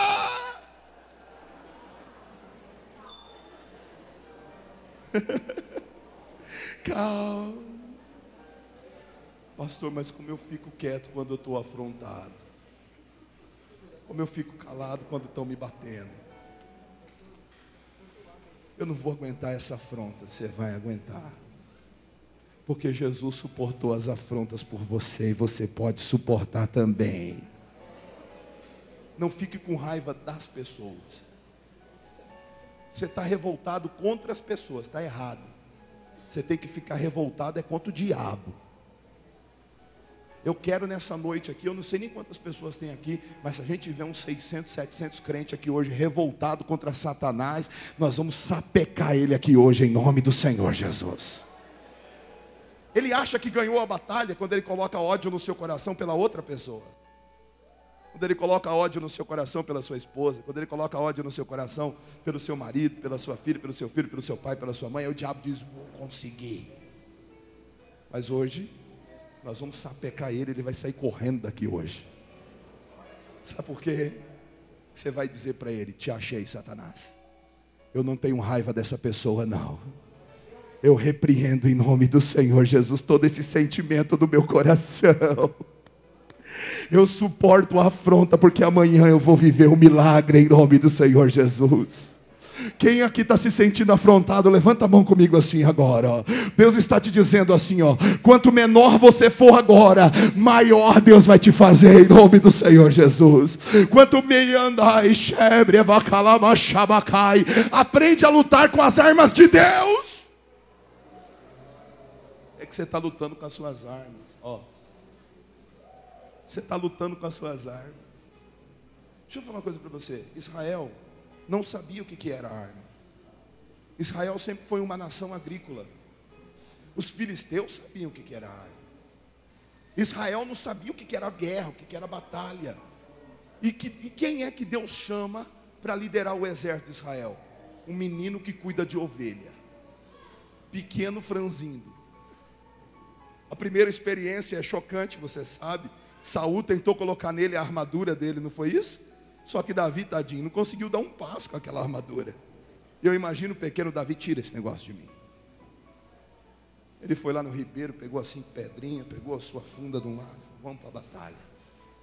Calma. Pastor, mas como eu fico quieto quando eu estou afrontado? Como eu fico calado quando estão me batendo? Eu não vou aguentar essa afronta. Você vai aguentar. Porque Jesus suportou as afrontas por você e você pode suportar também. Não fique com raiva das pessoas. Você está revoltado contra as pessoas, está errado. Você tem que ficar revoltado é contra o diabo. Eu quero nessa noite aqui, eu não sei nem quantas pessoas tem aqui, mas se a gente tiver uns 600, 700 crentes aqui hoje, revoltado contra Satanás, nós vamos sapecar ele aqui hoje, em nome do Senhor Jesus. Ele acha que ganhou a batalha quando ele coloca ódio no seu coração pela outra pessoa. Quando ele coloca ódio no seu coração pela sua esposa. Quando ele coloca ódio no seu coração pelo seu marido, pela sua filha, pelo seu pai, pela sua mãe. Aí o diabo diz, vou conseguir. Mas hoje, nós vamos sapecar ele. Ele vai sair correndo daqui hoje. Sabe por quê? Você vai dizer para ele, te achei, Satanás. Eu não tenho raiva dessa pessoa, não. Eu repreendo em nome do Senhor Jesus todo esse sentimento do meu coração. Eu suporto a afronta porque amanhã eu vou viver um milagre em nome do Senhor Jesus. Quem aqui está se sentindo afrontado, levanta a mão comigo assim agora. Ó. Deus está te dizendo assim, ó, quanto menor você for agora, maior Deus vai te fazer em nome do Senhor Jesus. Quanto meiandai, shebre, evacalama, shabacai, aprende a lutar com as armas de Deus. É que você está lutando com as suas armas, ó. Você está lutando com as suas armas. Deixa eu falar uma coisa para você. Israel não sabia o que era arma. Israel sempre foi uma nação agrícola. Os filisteus sabiam o que era arma. Israel não sabia o que era guerra, o que era batalha. E quem é que Deus chama para liderar o exército de Israel? Um menino que cuida de ovelha. Pequeno, franzindo. A primeira experiência é chocante, você sabe. Saul tentou colocar nele a armadura dele, não foi isso? Só que Davi, tadinho, não conseguiu dar um passo com aquela armadura. Eu imagino o pequeno Davi, tira esse negócio de mim. Ele foi lá no ribeiro, pegou assim pedrinha, pegou a sua funda de um lado, vamos para a batalha.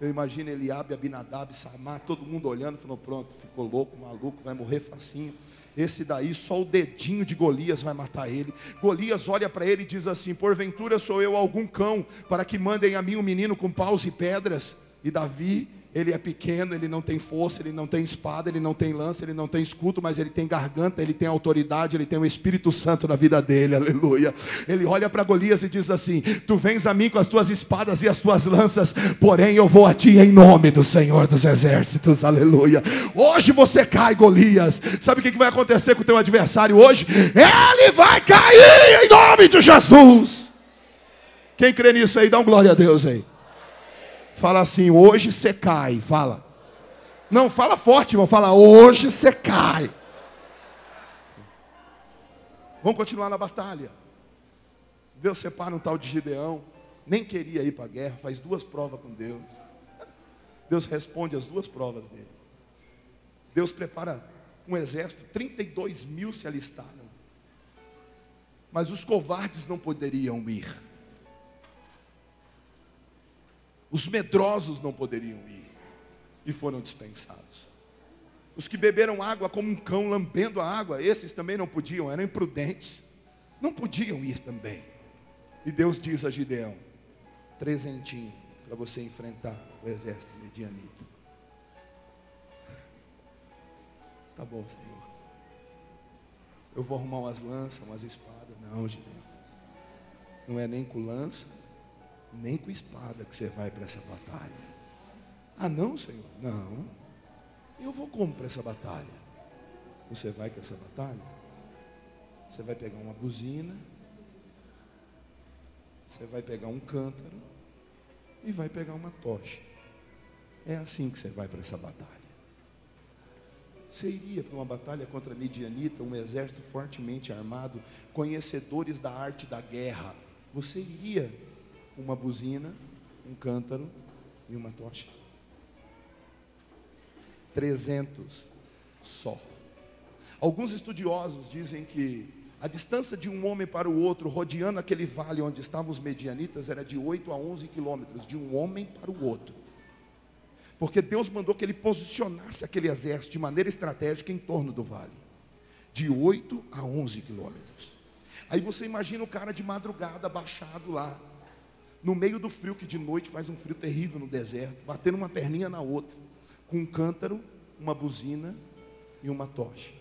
Eu imagino Eliabe, Abinadab, Samar, todo mundo olhando, falou, pronto, ficou louco, maluco, vai morrer facinho. Esse daí, só o dedinho de Golias vai matar ele. Golias olha para ele e diz assim, porventura sou eu algum cão, para que mandem a mim um menino com paus e pedras? E Davi, ele é pequeno, ele não tem força, ele não tem espada, ele não tem lança, ele não tem escudo, mas ele tem garganta, ele tem autoridade, ele tem o Espírito Santo na vida dele, aleluia. Ele olha para Golias e diz assim, tu vens a mim com as tuas espadas e as tuas lanças, porém eu vou a ti em nome do Senhor dos Exércitos, aleluia. Hoje você cai, Golias. Sabe o que vai acontecer com o teu adversário hoje? Ele vai cair em nome de Jesus. Quem crê nisso aí, dá um glória a Deus aí. Fala assim, hoje você cai, fala. Não, fala forte, irmão, fala, hoje você cai. Vamos continuar na batalha. Deus separa um tal de Gideão, nem queria ir para a guerra, faz 2 provas com Deus. Deus responde as 2 provas dele. Deus prepara um exército, 32 mil se alistaram. Mas os covardes não poderiam ir. Os medrosos não poderiam ir. E foram dispensados. Os que beberam água como um cão lambendo a água, esses também não podiam, eram imprudentes. Não podiam ir também. E Deus diz a Gideão: 300 para você enfrentar o exército medianita. Tá bom, Senhor. Eu vou arrumar umas lanças, umas espadas. Não, Gideão. Não é nem com lança, nem com espada que você vai para essa batalha. Ah, não, Senhor? Não. Eu vou como para essa batalha? Você vai com essa batalha? Você vai pegar uma buzina, você vai pegar um cântaro e vai pegar uma tocha. É assim que você vai para essa batalha. Você iria para uma batalha contra Midianita, um exército fortemente armado, conhecedores da arte da guerra. Você iria com uma buzina, um cântaro e uma tocha. 300 só. Alguns estudiosos dizem que a distância de um homem para o outro, rodeando aquele vale onde estavam os medianitas, era de 8 a 11 quilômetros, de um homem para o outro. Porque Deus mandou que ele posicionasse aquele exército de maneira estratégica em torno do vale. De 8 a 11 quilômetros. Aí você imagina o cara de madrugada, abaixado lá, no meio do frio, que de noite faz um frio terrível no deserto, batendo uma perninha na outra, com um cântaro, uma buzina e uma tocha.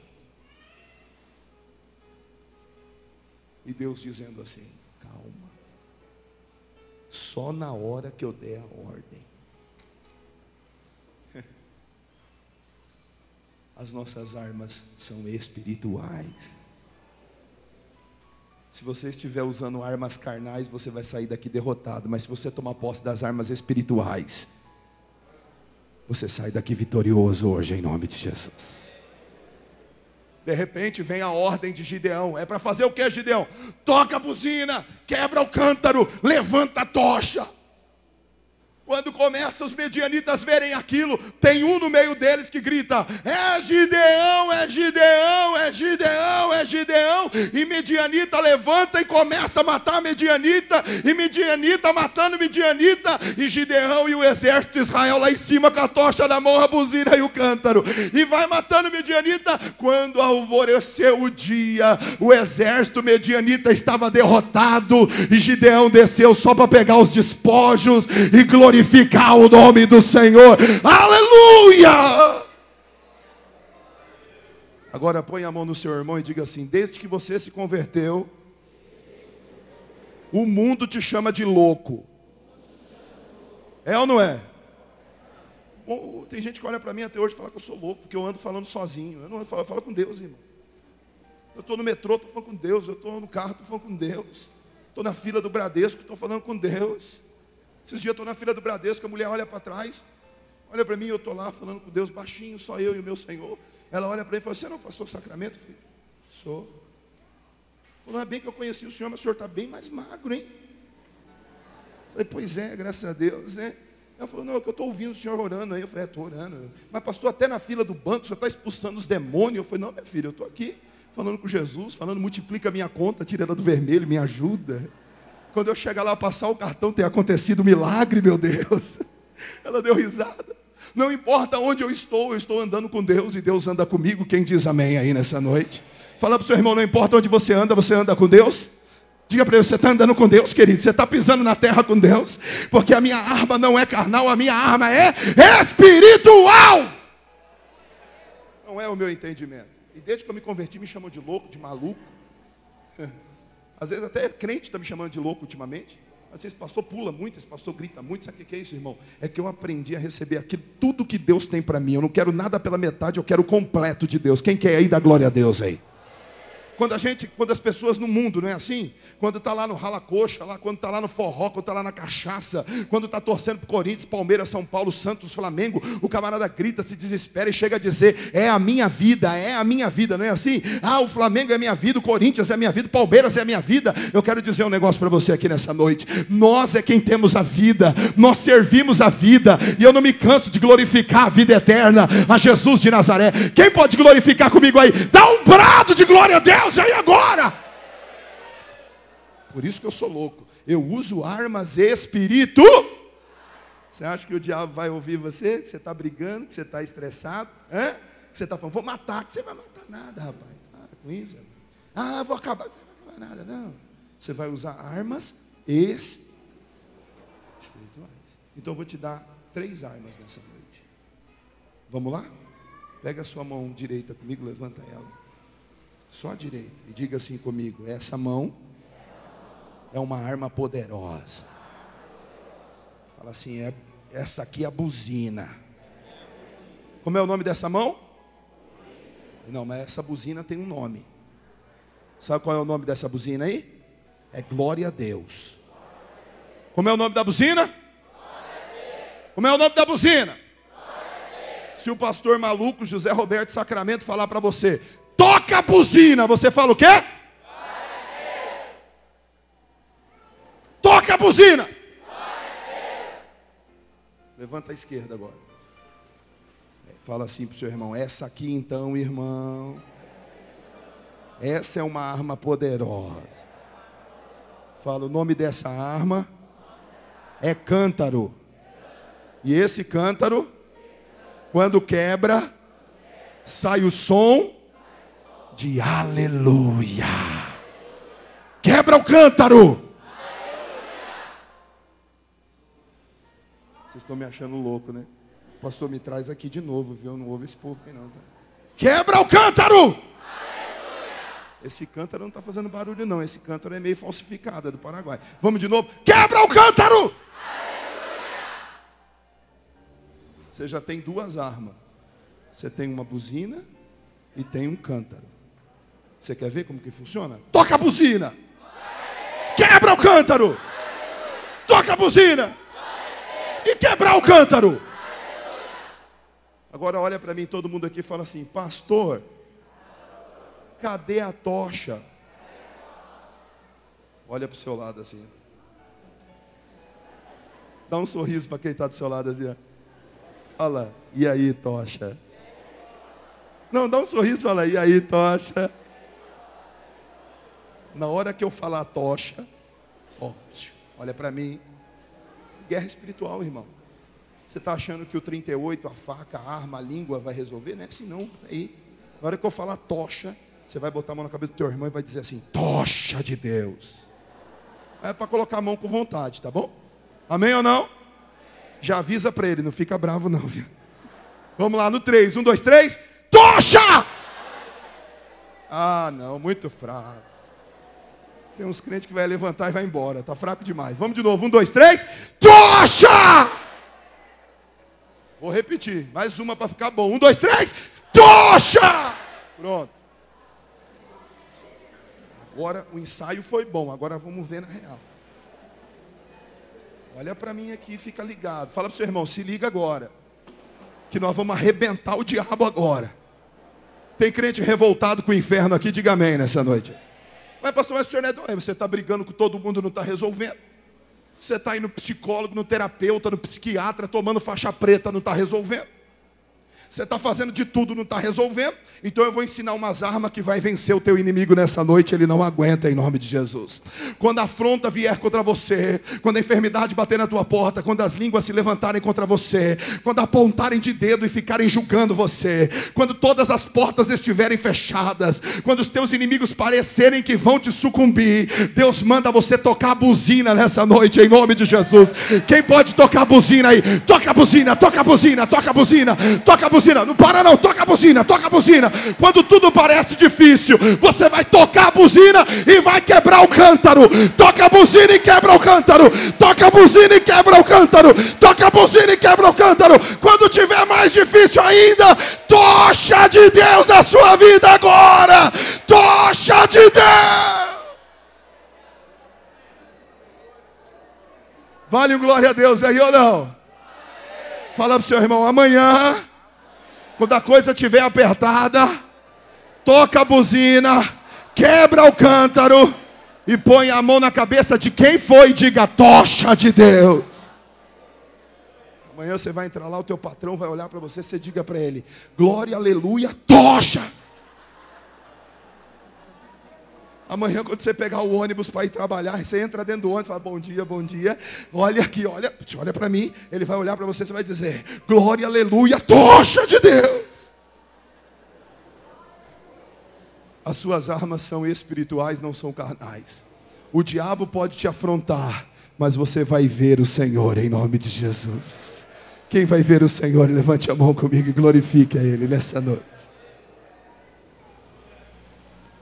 E Deus dizendo assim: calma, só na hora que eu der a ordem. As nossas armas são espirituais. Se você estiver usando armas carnais, você vai sair daqui derrotado. Mas se você tomar posse das armas espirituais, você sai daqui vitorioso hoje, em nome de Jesus. De repente vem a ordem de Gideão. É para fazer o que, Gideão? Toca a buzina, quebra o cântaro, levanta a tocha. Quando começa os medianitas verem aquilo, tem um no meio deles que grita: é Gideão, é Gideão, é Gideão, é Gideão. E Midianita levanta e começa a matar Midianita, e Midianita matando Midianita, e Gideão e o exército de Israel lá em cima com a tocha na mão, a buzina e o cântaro, e vai matando Midianita. Quando alvoreceu o dia, o exército medianita estava derrotado, e Gideão desceu só para pegar os despojos e glorificar o nome do Senhor. Aleluia! Agora põe a mão no seu irmão e diga assim: desde que você se converteu, o mundo te chama de louco. É ou não é? Tem gente que olha para mim até hoje e fala que eu sou louco, porque eu ando falando sozinho. Eu não ando, eu falo com Deus, irmão. Eu estou no metrô, estou falando com Deus. Eu estou no carro, estou falando com Deus. Estou na fila do Bradesco, estou falando com Deus. Esses dias eu estou na fila do Bradesco, a mulher olha para trás, olha para mim, eu estou lá falando com Deus baixinho, só eu e o meu Senhor. Ela olha para mim e fala: você não é o pastor Sacramento? Eu falei: sou. Falou: é bem que eu conheci o senhor, mas o senhor está bem mais magro, hein? Eu falei: pois é, graças a Deus, né? Ela falou: não, é que eu estou ouvindo o senhor orando aí. Eu falei: estou orando. Mas pastor, até na fila do banco, o senhor está expulsando os demônios. Eu falei: não, minha filha, eu estou aqui falando com Jesus, falando: multiplica a minha conta, tira ela do vermelho, me ajuda. Quando eu chegar lá passar o cartão, tem acontecido um milagre, meu Deus. Ela deu risada. Não importa onde eu estou andando com Deus e Deus anda comigo. Quem diz amém aí nessa noite? Fala para o seu irmão: não importa onde você anda com Deus. Diga para ele: você está andando com Deus, querido. Você está pisando na terra com Deus. Porque a minha arma não é carnal, a minha arma é espiritual. Não é o meu entendimento. E desde que eu me converti, me chamam de louco, de maluco. Às vezes até crente está me chamando de louco ultimamente. Às vezes esse pastor pula muito, esse pastor grita muito. Sabe o que é isso, irmão? É que eu aprendi a receber aquilo, tudo que Deus tem para mim. Eu não quero nada pela metade, eu quero o completo de Deus. Quem quer aí, dá glória a Deus aí. Quando as pessoas no mundo, não é assim? Quando está lá no rala-coxa, quando está lá no forró, quando está lá na cachaça, quando está torcendo para Corinthians, Palmeiras, São Paulo, Santos, Flamengo, o camarada grita, se desespera e chega a dizer: é a minha vida, não é assim? Ah, o Flamengo é minha vida, o Corinthians é minha vida, o Palmeiras é minha vida. Eu quero dizer um negócio para você aqui nessa noite: nós é quem temos a vida, nós servimos a vida, e eu não me canso de glorificar a vida eterna, a Jesus de Nazaré. Quem pode glorificar comigo aí? Dá um brado de glória a Deus aí agora. Por isso que eu sou louco, eu uso armas espírito. Você acha que o diabo vai ouvir você? Que você está brigando, que você está estressado, que você está falando: vou matar, que você vai matar nada, rapaz. Para com isso. Ah, vou acabar, você não vai acabar nada, não. Você vai usar armas espirituais. Então eu vou te dar 3 armas nessa noite. Vamos lá? Pega a sua mão direita comigo, levanta ela. Só a direita. E diga assim comigo: essa mão é uma arma poderosa. Fala assim: essa aqui é a buzina. Como é o nome dessa mão? Não, mas essa buzina tem um nome. Sabe qual é o nome dessa buzina aí? É glória a Deus. Como é o nome da buzina? Como é o nome da buzina? Se o pastor maluco José Roberto Sacramento falar para você: toca a buzina, você fala o quê? Toca a buzina. Levanta a esquerda agora. Fala assim para o seu irmão: essa aqui então, irmão, essa é uma arma poderosa. Fala: o nome dessa arma é cântaro. E esse cântaro, quando quebra, sai o som de aleluia. Quebra o cântaro. Vocês estão me achando louco, né? O pastor me traz aqui de novo, viu? Eu não ouvo esse povo aí não, tá? Quebra o cântaro! Aleluia! Esse cântaro não está fazendo barulho não. Esse cântaro é meio falsificado, é do Paraguai. Vamos de novo. Quebra o cântaro! Aleluia! Você já tem 2 armas. Você tem uma buzina e tem um cântaro. Você quer ver como que funciona? Toca a buzina! Quebra o cântaro! Toca a buzina! E quebrar o cântaro. Agora olha para mim, todo mundo aqui fala assim: pastor, cadê a tocha? Olha para o seu lado assim. Dá um sorriso para quem está do seu lado assim. Fala: e aí, tocha? Não, dá um sorriso e fala: e aí, tocha? Na hora que eu falar tocha, olha para mim. Guerra espiritual, irmão. Você está achando que o 38, a faca, a arma, a língua vai resolver? Não é assim não. Aí, na hora que eu falar tocha, você vai botar a mão na cabeça do teu irmão e vai dizer assim: tocha de Deus. É para colocar a mão com vontade, tá bom? Amém ou não? Já avisa para ele, não fica bravo não, viu? Vamos lá, no 3, 1, 2, 3. Tocha! Ah, não, muito fraco. Tem uns crentes que vai levantar e vai embora. Está fraco demais. Vamos de novo. 1, 2, 3. Tocha! Vou repetir. Mais uma para ficar bom. 1, 2, 3. Tocha! Pronto. Agora o ensaio foi bom. Agora vamos ver na real. Olha para mim aqui e fica ligado. Fala para o seu irmão: se liga agora. Que nós vamos arrebentar o diabo agora. Tem crente revoltado com o inferno aqui? Diga amém nessa noite. Mas pastor, mas o senhor não é doente. Você está brigando com todo mundo, não está resolvendo. Você está indo no psicólogo, no terapeuta, no psiquiatra, tomando faixa preta, não está resolvendo. Você está fazendo de tudo, não está resolvendo. Então eu vou ensinar umas armas que vai vencer o teu inimigo nessa noite. Ele não aguenta, em nome de Jesus. Quando a afronta vier contra você, quando a enfermidade bater na tua porta, quando as línguas se levantarem contra você, quando apontarem de dedo e ficarem julgando você, quando todas as portas estiverem fechadas, quando os teus inimigos parecerem que vão te sucumbir, Deus manda você tocar a buzina nessa noite, em nome de Jesus. Quem pode tocar a buzina aí? Toca a buzina, toca a buzina, toca a buzina, toca a buzina. Não para não, toca a buzina, toca a buzina. Quando tudo parece difícil, você vai tocar a buzina e vai quebrar o cântaro. Toca a buzina e quebra o cântaro. Toca a buzina e quebra o cântaro. Toca a buzina e quebra o cântaro. Quando tiver mais difícil ainda, tocha de Deus na sua vida agora. tocha de Deus. Vale um glória a Deus aí ou não? Fala para o seu irmão, amanhã, quando a coisa estiver apertada, toca a buzina, quebra o cântaro e põe a mão na cabeça de quem foi e diga, tocha de Deus. Amanhã você vai entrar lá, o teu patrão vai olhar para você, você diga para ele, glória, aleluia, tocha. Amanhã, quando você pegar o ônibus para ir trabalhar, você entra dentro do ônibus e fala, bom dia, olha aqui, olha para mim, ele vai olhar para você, você vai dizer, glória, aleluia, tocha de Deus. As suas armas são espirituais, não são carnais. O diabo pode te afrontar, mas você vai ver o Senhor em nome de Jesus. Quem vai ver o Senhor, levante a mão comigo e glorifique a Ele nessa noite.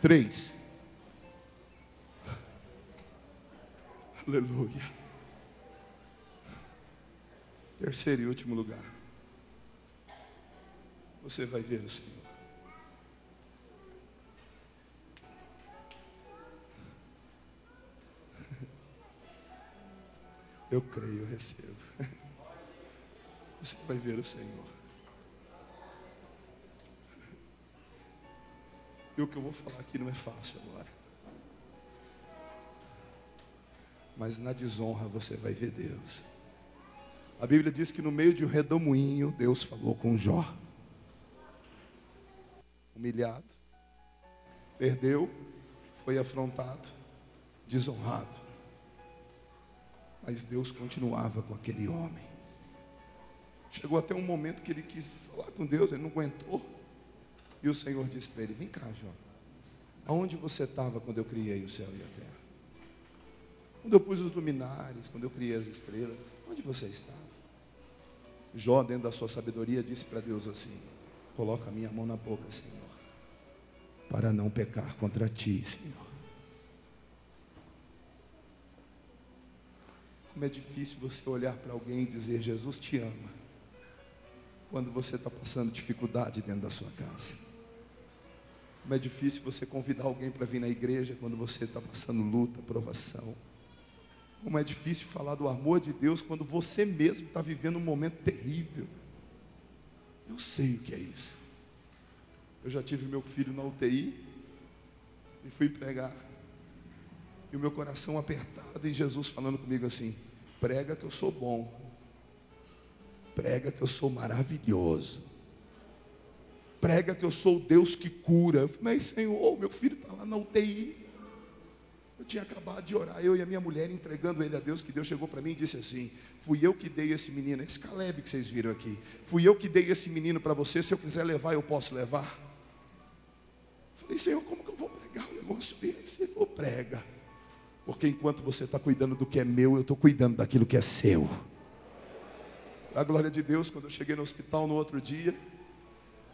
3. Aleluia. Terceiro e último lugar. Você vai ver o Senhor. Eu creio, eu recebo. Você vai ver o Senhor. E o que eu vou falar aqui não é fácil agora. Mas na desonra você vai ver Deus. A Bíblia diz que no meio de um redemoinho, Deus falou com Jó. Humilhado, perdeu, foi afrontado, desonrado. Mas Deus continuava com aquele homem. Chegou até um momento que ele quis falar com Deus, ele não aguentou. E o Senhor disse para ele, vem cá, Jó. Aonde você estava quando eu criei o céu e a terra? Quando eu pus os luminares, quando eu criei as estrelas, onde você estava? Jó, dentro da sua sabedoria, disse para Deus assim, coloca a minha mão na boca, Senhor, para não pecar contra ti, Senhor. Como é difícil você olhar para alguém e dizer, Jesus te ama, quando você está passando dificuldade dentro da sua casa. Como é difícil você convidar alguém para vir na igreja, quando você está passando luta, provação. Como é difícil falar do amor de Deus, quando você mesmo está vivendo um momento terrível. Eu sei o que é isso. Eu já tive meu filho na UTI, e fui pregar. E o meu coração apertado, e Jesus falando comigo assim, prega que eu sou bom. Prega que eu sou maravilhoso. Prega que eu sou o Deus que cura. Eu falei, mas Senhor, meu filho está lá na UTI. Eu tinha acabado de orar, eu e a minha mulher entregando ele a Deus, que Deus chegou para mim e disse assim, fui eu que dei esse menino, esse Caleb que vocês viram aqui, fui eu que dei esse menino para você, se eu quiser levar, eu posso levar. Eu falei, Senhor, como que eu vou pregar um negócio desse? Ele falou, prega, porque enquanto você está cuidando do que é meu, eu estou cuidando daquilo que é seu. A glória de Deus, quando eu cheguei no hospital no outro dia,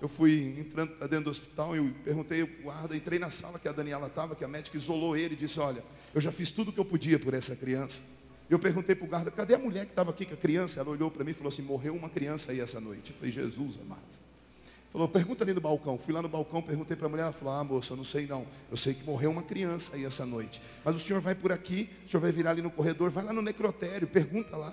eu fui entrando dentro do hospital e perguntei ao guarda, entrei na sala que a Daniela estava, que a médica isolou ele e disse, olha, eu já fiz tudo o que eu podia por essa criança. Eu perguntei para o guarda, cadê a mulher que estava aqui com a criança? Ela olhou para mim e falou assim, morreu uma criança aí essa noite. Eu falei, Jesus amado. Falou, pergunta ali no balcão. Fui lá no balcão, perguntei para a mulher, ela falou, moça, eu não sei não. Eu sei que morreu uma criança aí essa noite. Mas o senhor vai por aqui, o senhor vai virar ali no corredor, vai lá no necrotério, pergunta lá.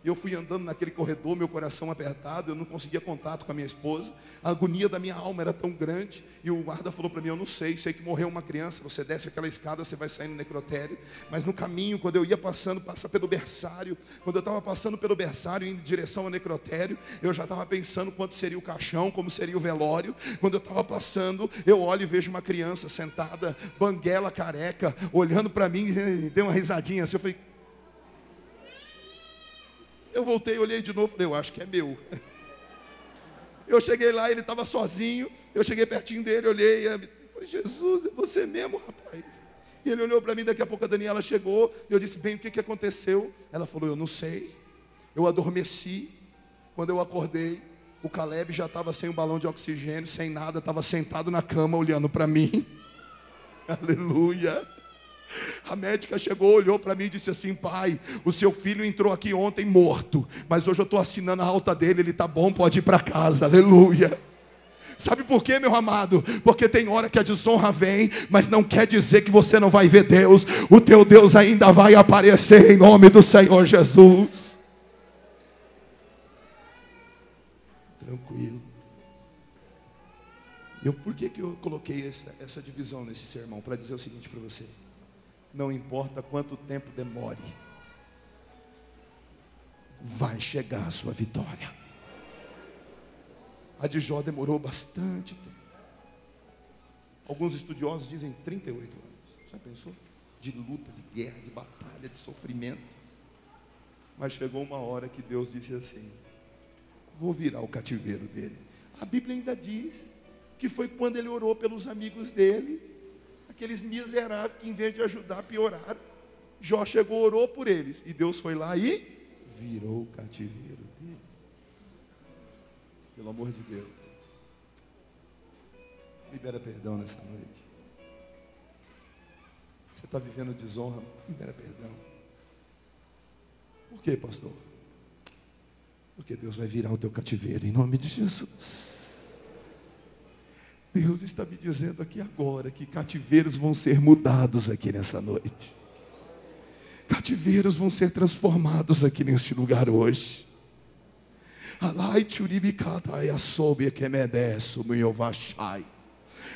E eu fui andando naquele corredor, meu coração apertado, eu não conseguia contato com a minha esposa. A agonia da minha alma era tão grande. E o guarda falou para mim, eu não sei que morreu uma criança. Você desce aquela escada, você vai sair no necrotério. Mas no caminho, quando eu ia passando, passa pelo berçário. Quando eu estava passando pelo berçário, em direção ao necrotério, eu já estava pensando quanto seria o caixão, como seria o velório. Quando eu estava passando, eu olho e vejo uma criança sentada, banguela, careca, olhando para mim, e deu uma risadinha assim. Eu falei... Eu voltei, olhei de novo, falei, eu acho que é meu. Eu cheguei lá, ele estava sozinho, eu cheguei pertinho dele, olhei, e falei, Jesus, é você mesmo, rapaz? E ele olhou para mim, daqui a pouco a Daniela chegou, e eu disse, bem, o que aconteceu? Ela falou, eu não sei, eu adormeci, quando eu acordei, o Caleb já estava sem o balão de oxigênio, sem nada, estava sentado na cama, olhando para mim. Aleluia. A médica chegou, olhou para mim e disse assim, pai, o seu filho entrou aqui ontem morto, mas hoje eu estou assinando a alta dele, ele está bom, pode ir para casa, aleluia. Sabe por quê, meu amado? Porque tem hora que a desonra vem, mas não quer dizer que você não vai ver Deus. O teu Deus ainda vai aparecer em nome do Senhor Jesus. Tranquilo. Por que eu coloquei essa divisão nesse sermão? Para dizer o seguinte para você: não importa quanto tempo demore, vai chegar a sua vitória. A de Jó demorou bastante tempo. Alguns estudiosos dizem 38 anos. Já pensou? De luta, de guerra, de batalha, de sofrimento. Mas chegou uma hora que Deus disse assim: vou virar o cativeiro dele. A Bíblia ainda diz que foi quando ele orou pelos amigos dele, aqueles miseráveis que em vez de ajudar, pioraram. Jó chegou, orou por eles, e Deus foi lá e virou o cativeiro dele. Pelo amor de Deus, libera perdão nessa noite. Você está vivendo desonra, libera perdão. Por quê, pastor? Porque Deus vai virar o teu cativeiro em nome de Jesus. Deus está me dizendo aqui agora que cativeiros vão ser mudados aqui nessa noite. Cativeiros vão ser transformados aqui nesse lugar hoje.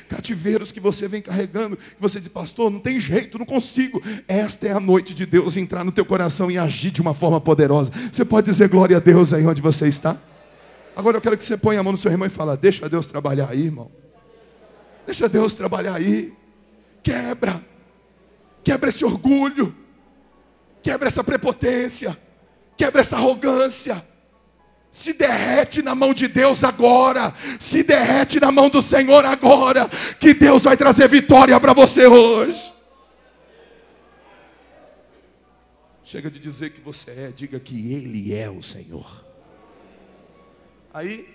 Cativeiros que você vem carregando, que você diz: pastor, não tem jeito, não consigo. Esta é a noite de Deus entrar no teu coração e agir de uma forma poderosa. Você pode dizer glória a Deus aí onde você está? Agora eu quero que você ponha a mão no seu irmão e fala: deixa Deus trabalhar aí, irmão. Deixa Deus trabalhar aí. Quebra esse orgulho, quebra essa prepotência, quebra essa arrogância. Se derrete na mão de Deus agora. Se derrete na mão do Senhor agora, que Deus vai trazer vitória para você hoje. Chega de dizer que você é, diga que Ele é o Senhor. Aí,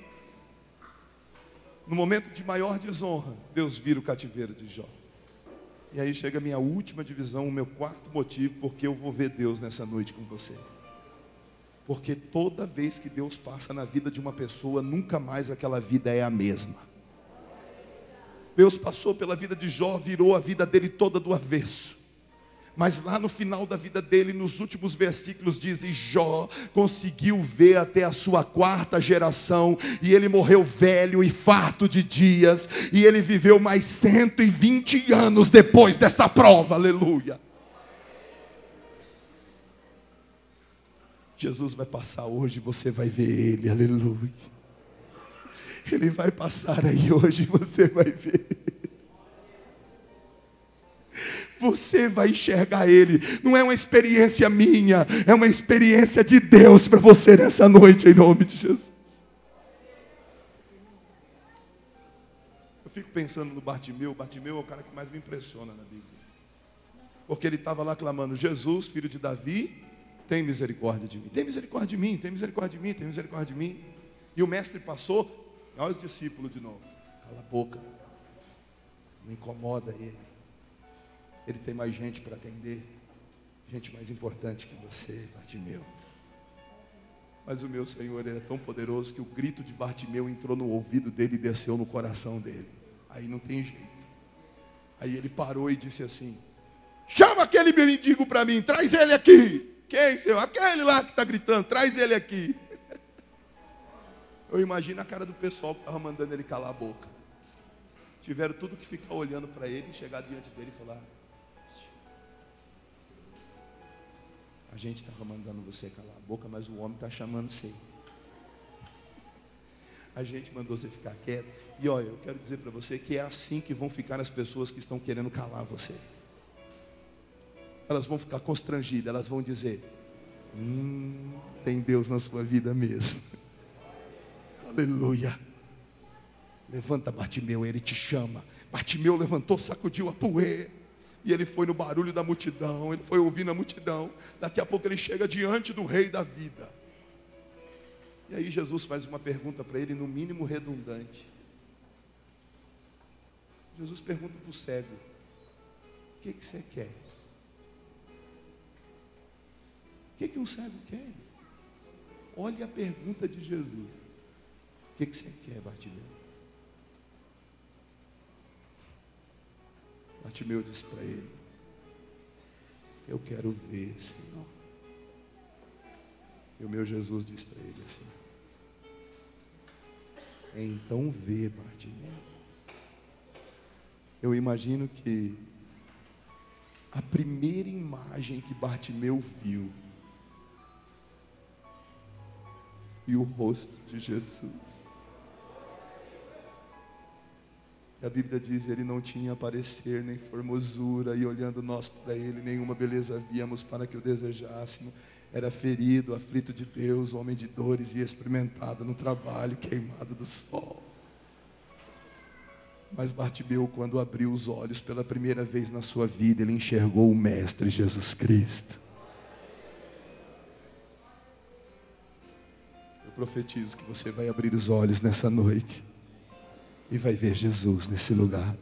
no momento de maior desonra, Deus vira o cativeiro de Jó. E aí chega a minha última divisão, o meu quarto motivo, porque eu vou ver Deus nessa noite com você. Porque toda vez que Deus passa na vida de uma pessoa, nunca mais aquela vida é a mesma. Deus passou pela vida de Jó, virou a vida dele toda do avesso. Mas lá no final da vida dele, nos últimos versículos, diz: e Jó conseguiu ver até a sua 4ª geração, e ele morreu velho e farto de dias, e ele viveu mais 120 anos depois dessa prova, aleluia. Jesus vai passar hoje, você vai ver Ele, aleluia. Ele vai passar aí hoje, você vai ver. Você vai enxergar Ele. Não é uma experiência minha, é uma experiência de Deus para você nessa noite, em nome de Jesus. Eu fico pensando no Bartimeu. O Bartimeu é o cara que mais me impressiona na Bíblia. Porque ele estava lá clamando: Jesus, filho de Davi, tem misericórdia de mim, tem misericórdia de mim, tem misericórdia de mim, tem misericórdia de mim. E o mestre passou, olha os discípulos de novo: cala a boca, não incomoda ele. Ele tem mais gente para atender, gente mais importante que você, Bartimeu. Mas o meu Senhor é tão poderoso que o grito de Bartimeu entrou no ouvido dele e desceu no coração dele. Aí não tem jeito. Aí ele parou e disse assim: chama aquele mendigo para mim, traz ele aqui. Quem, Senhor? Aquele lá que está gritando, traz ele aqui. Eu imagino a cara do pessoal que estava mandando ele calar a boca. Tiveram tudo que ficar olhando para ele e chegar diante dele e falar: a gente estava mandando você calar a boca, mas o homem está chamando você. A gente mandou você ficar quieto. E olha, eu quero dizer para você que é assim que vão ficar as pessoas que estão querendo calar você. Elas vão ficar constrangidas, elas vão dizer: tem Deus na sua vida mesmo. Aleluia. Levanta, Bartimeu, ele te chama. Bartimeu levantou, sacudiu a poeira, e ele foi no barulho da multidão, ele foi ouvindo a multidão. Daqui a pouco ele chega diante do rei da vida. E aí Jesus faz uma pergunta para ele, no mínimo redundante. Jesus pergunta para o cego: o que você quer? O que um cego quer? Olha a pergunta de Jesus: o que você quer, Bartimeu? Bartimeu disse para ele: eu quero ver, Senhor. E o meu Jesus disse para ele assim: então vê, Bartimeu. Eu imagino que a primeira imagem que Bartimeu viu foi o rosto de Jesus. A Bíblia diz: ele não tinha parecer nem formosura, e olhando nós para ele, nenhuma beleza víamos para que o desejássemos. Era ferido, aflito de Deus, homem de dores e experimentado no trabalho, queimado do sol. Mas Bartimeu, quando abriu os olhos pela primeira vez na sua vida, ele enxergou o Mestre Jesus Cristo. Eu profetizo que você vai abrir os olhos nessa noite e vai ver Jesus nesse lugar.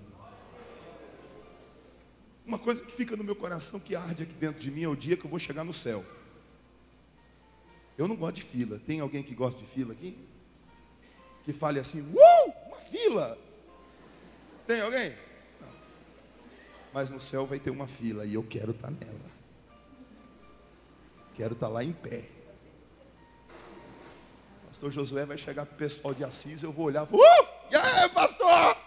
Uma coisa que fica no meu coração, que arde aqui dentro de mim, é o dia que eu vou chegar no céu. Eu não gosto de fila. Tem alguém que gosta de fila aqui? Que fale assim: uma fila! Tem alguém? Não. Mas no céu vai ter uma fila e eu quero estar nela. Quero estar lá em pé. Pastor Josué vai chegar para o pessoal de Assis, eu vou olhar e vou: e aí, pastor?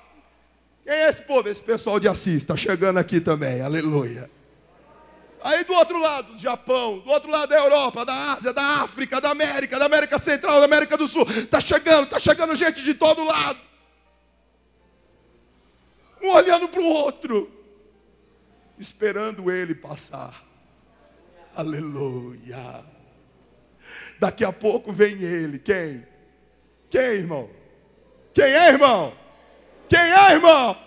Quem é esse povo? Esse pessoal de Assis está chegando aqui também, aleluia. Aí do outro lado, do Japão, do outro lado da Europa, da Ásia, da África, da América Central, da América do Sul, está chegando gente de todo lado. Um olhando para o outro, esperando ele passar. Aleluia. Daqui a pouco vem ele. Quem? Quem, irmão? Quem é, irmão? Quem é, irmão?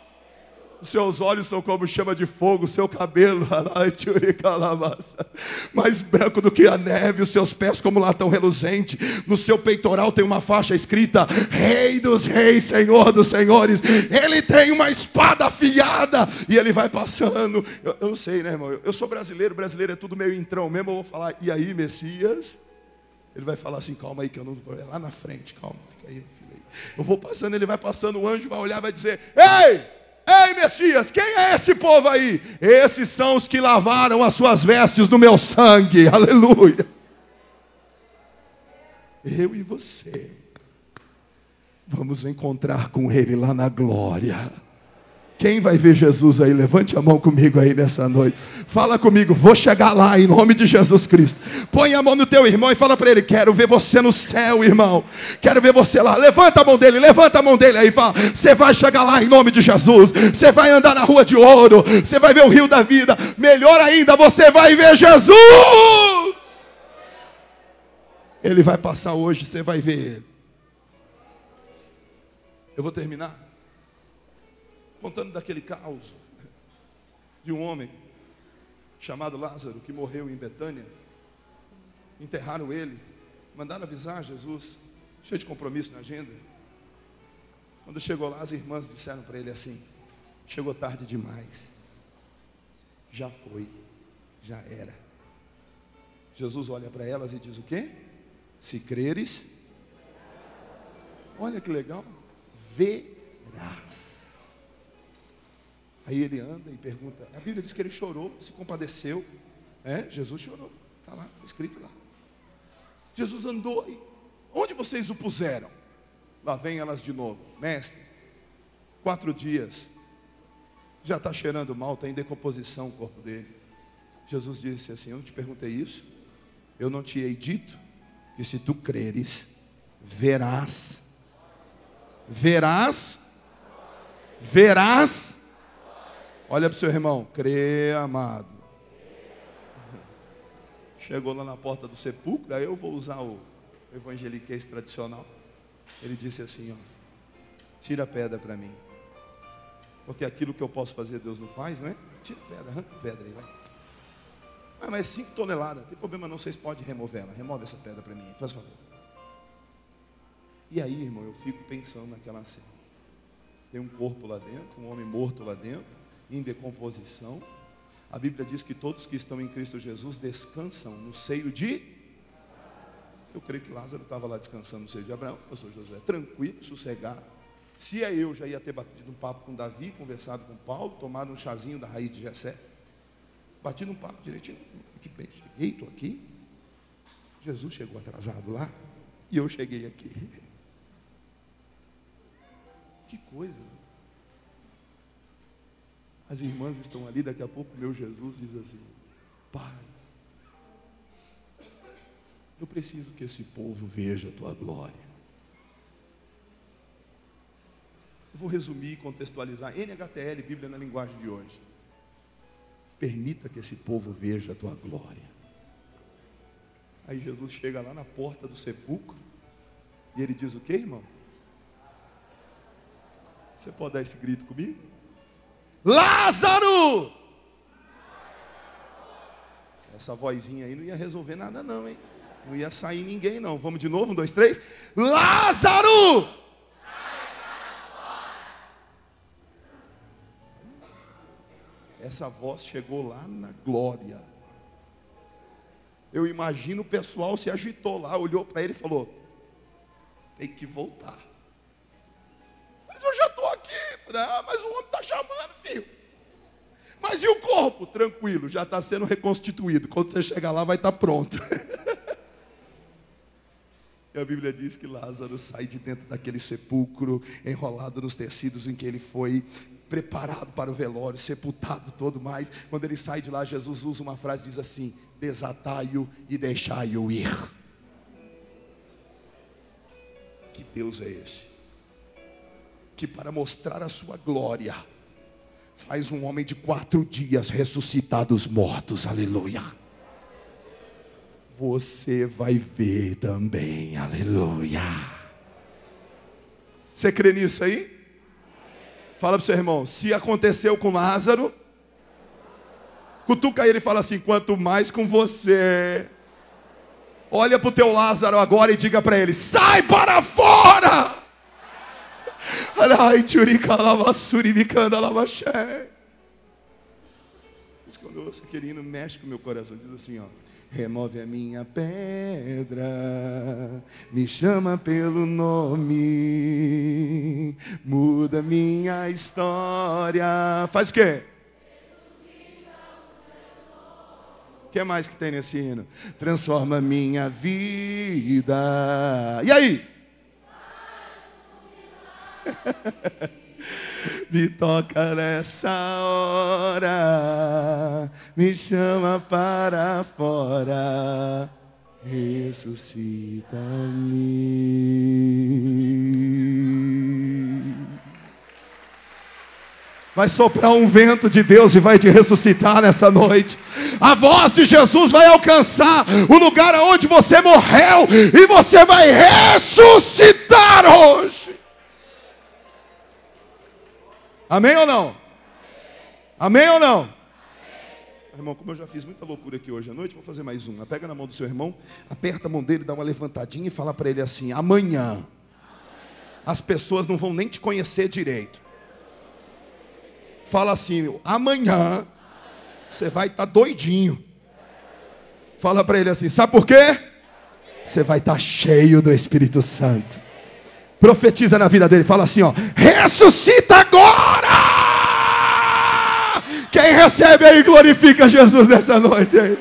Os seus olhos são como chama de fogo, o seu cabelo mais branco do que a neve, os seus pés como latão reluzente. No seu peitoral tem uma faixa escrita: Rei dos Reis, Senhor dos Senhores. Ele tem uma espada afiada e ele vai passando. Eu não sei, né, irmão? Eu sou brasileiro é tudo meio entrão mesmo. Eu vou falar: e aí, Messias? Ele vai falar assim: calma aí que eu não vou. É lá na frente, calma, fica aí, filho aí. Eu vou passando, ele vai passando, o anjo vai olhar e vai dizer: Ei, Messias, quem é esse povo aí? Esses são os que lavaram as suas vestes no meu sangue. Aleluia. Eu e você vamos encontrar com ele lá na glória. Quem vai ver Jesus aí? Levante a mão comigo aí nessa noite. Fala comigo: vou chegar lá em nome de Jesus Cristo. Põe a mão no teu irmão e fala para ele: quero ver você no céu, irmão. Quero ver você lá. Levanta a mão dele aí e fala: você vai chegar lá em nome de Jesus. Você vai andar na rua de ouro. Você vai ver o rio da vida. Melhor ainda, você vai ver Jesus. Ele vai passar hoje, você vai ver ele. Eu vou terminar contando daquele caos de um homem chamado Lázaro, que morreu em Betânia. Enterraram ele, mandaram avisar Jesus, cheio de compromisso na agenda. Quando chegou lá, as irmãs disseram para ele assim: chegou tarde demais, já foi, já era. Jesus olha para elas e diz o quê? Se creres, olha que legal, verás. Aí ele anda e pergunta. A Bíblia diz que ele chorou, se compadeceu. Jesus chorou, está lá, escrito lá. Jesus andou e onde vocês o puseram? Lá vem elas de novo: mestre, 4 dias, já está cheirando mal, está em decomposição o corpo dele. Jesus disse assim: eu não te perguntei isso? Eu não te hei dito que se tu creres, verás. Olha para o seu irmão: crê, amado. Chegou lá na porta do sepulcro. Aí eu vou usar o evangeliquez tradicional. Ele disse assim: tira a pedra para mim, porque aquilo que eu posso fazer Deus não faz, não é? Tira a pedra, arranca a pedra aí, vai. Mas é 5 toneladas, não tem problema não, vocês podem remover ela. Remove essa pedra para mim, faz favor. E aí, irmão, eu fico pensando naquela cena. Tem um corpo lá dentro, um homem morto lá dentro, em decomposição. A Bíblia diz que todos que estão em Cristo Jesus descansam no seio de... Eu creio que Lázaro estava lá descansando no seio de Abraão, pastor Josué, tranquilo, sossegado. Se é eu, já ia ter batido um papo com Davi, conversado com Paulo, tomado um chazinho da raiz de Jessé. Batido um papo direitinho. Que bem, cheguei, estou aqui. Jesus chegou atrasado lá e eu cheguei aqui. Que coisa. As irmãs estão ali, daqui a pouco meu Jesus diz assim: Pai, eu preciso que esse povo veja a tua glória. Eu vou resumir e contextualizar. NHTL, Bíblia na linguagem de hoje. Permita que esse povo veja a tua glória. Aí Jesus chega lá na porta do sepulcro e ele diz o que, irmão? Você pode dar esse grito comigo? Lázaro! Essa vozinha aí não ia resolver nada não, hein? Não ia sair ninguém não. Vamos de novo, 1, 2, 3. Lázaro! Essa voz chegou lá na glória. Eu imagino o pessoal se agitou lá, olhou para ele e falou: tem que voltar. Mas eu já estou aqui. Falei: mas o homem está chamando, filho. Mas e o corpo? Tranquilo, já está sendo reconstituído. Quando você chegar lá, vai estar pronto. E a Bíblia diz que Lázaro sai de dentro daquele sepulcro, enrolado nos tecidos em que ele foi preparado para o velório, sepultado todo mais. Quando ele sai de lá, Jesus usa uma frase, diz assim: desatai-o e deixai-o ir. Que Deus é esse? Que para mostrar a sua glória, faz um homem de 4 dias ressuscitar dos mortos, aleluia. Você vai ver também, aleluia. Você crê nisso aí? Fala para o seu irmão: se aconteceu com Lázaro, cutuca ele e fala assim: quanto mais com você. Olha para o teu Lázaro agora e diga para ele: sai para fora. Quando eu ouço aquele hino, mexe com o meu coração. Diz assim, ó: remove a minha pedra, me chama pelo nome, muda minha história. Faz o quê? O que mais que tem nesse hino? Transforma minha vida. E aí? Me toca nessa hora, me chama para fora, ressuscita-me. Vai soprar um vento de Deus e vai te ressuscitar nessa noite. A voz de Jesus vai alcançar o lugar onde você morreu e você vai ressuscitar hoje. Amém ou não? Amém ou não? Amém. Irmão, como eu já fiz muita loucura aqui hoje à noite, vou fazer mais uma. Pega na mão do seu irmão, aperta a mão dele, dá uma levantadinha e fala para ele assim: amanhã as pessoas não vão nem te conhecer direito. Fala assim: amanhã você vai estar doidinho. Fala para ele assim: sabe por quê? Você vai estar cheio do Espírito Santo. Profetiza na vida dele, fala assim, ó: ressuscita agora! Quem recebe aí glorifica Jesus nessa noite aí.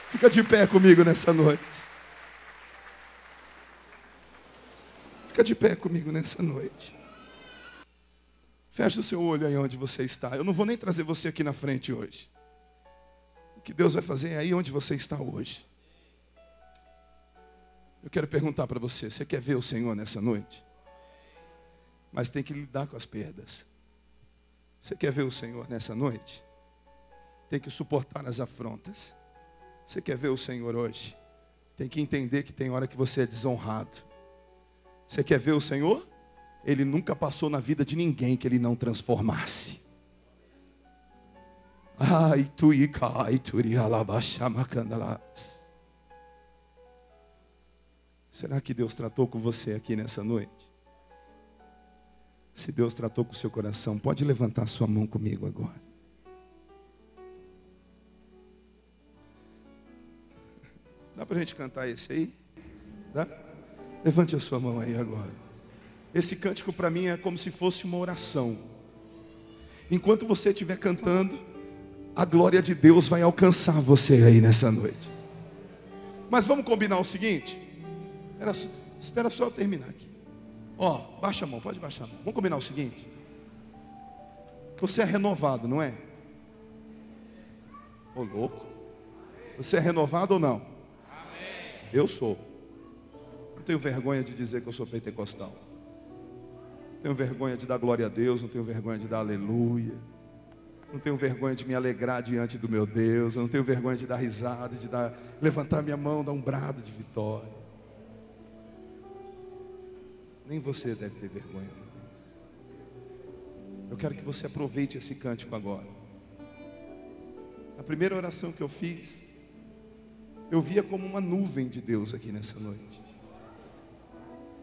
Fica de pé comigo nessa noite. Fica de pé comigo nessa noite. Fecha o seu olho aí onde você está. Eu não vou nem trazer você aqui na frente hoje. O que Deus vai fazer é aí onde você está hoje. Eu quero perguntar para você: você quer ver o Senhor nessa noite? Mas tem que lidar com as perdas. Você quer ver o Senhor nessa noite? Tem que suportar as afrontas. Você quer ver o Senhor hoje? Tem que entender que tem hora que você é desonrado. Você quer ver o Senhor? Ele nunca passou na vida de ninguém que Ele não transformasse. Ai, tu e cai, tu e alabaxamacandalas. Será que Deus tratou com você aqui nessa noite? Se Deus tratou com o seu coração, pode levantar sua mão comigo agora. Dá para a gente cantar esse aí? Dá? Levante a sua mão aí agora. Esse cântico para mim é como se fosse uma oração. Enquanto você estiver cantando, a glória de Deus vai alcançar você aí nessa noite. Mas vamos combinar o seguinte. Espera só eu terminar aqui. Ó, baixa a mão, pode baixar a mão. Vamos combinar o seguinte. Você é renovado, não é? Ô louco. Você é renovado ou não? Amém. Eu sou. Não tenho vergonha de dizer que eu sou pentecostal. Não tenho vergonha de dar glória a Deus. Não tenho vergonha de dar aleluia. Não tenho vergonha de me alegrar diante do meu Deus. Eu não tenho vergonha de dar risada, de levantar minha mão, dar um brado de vitória. Nem você deve ter vergonha também. Eu quero que você aproveite esse cântico agora. A primeira oração que eu fiz, eu via como uma nuvem de Deus aqui nessa noite.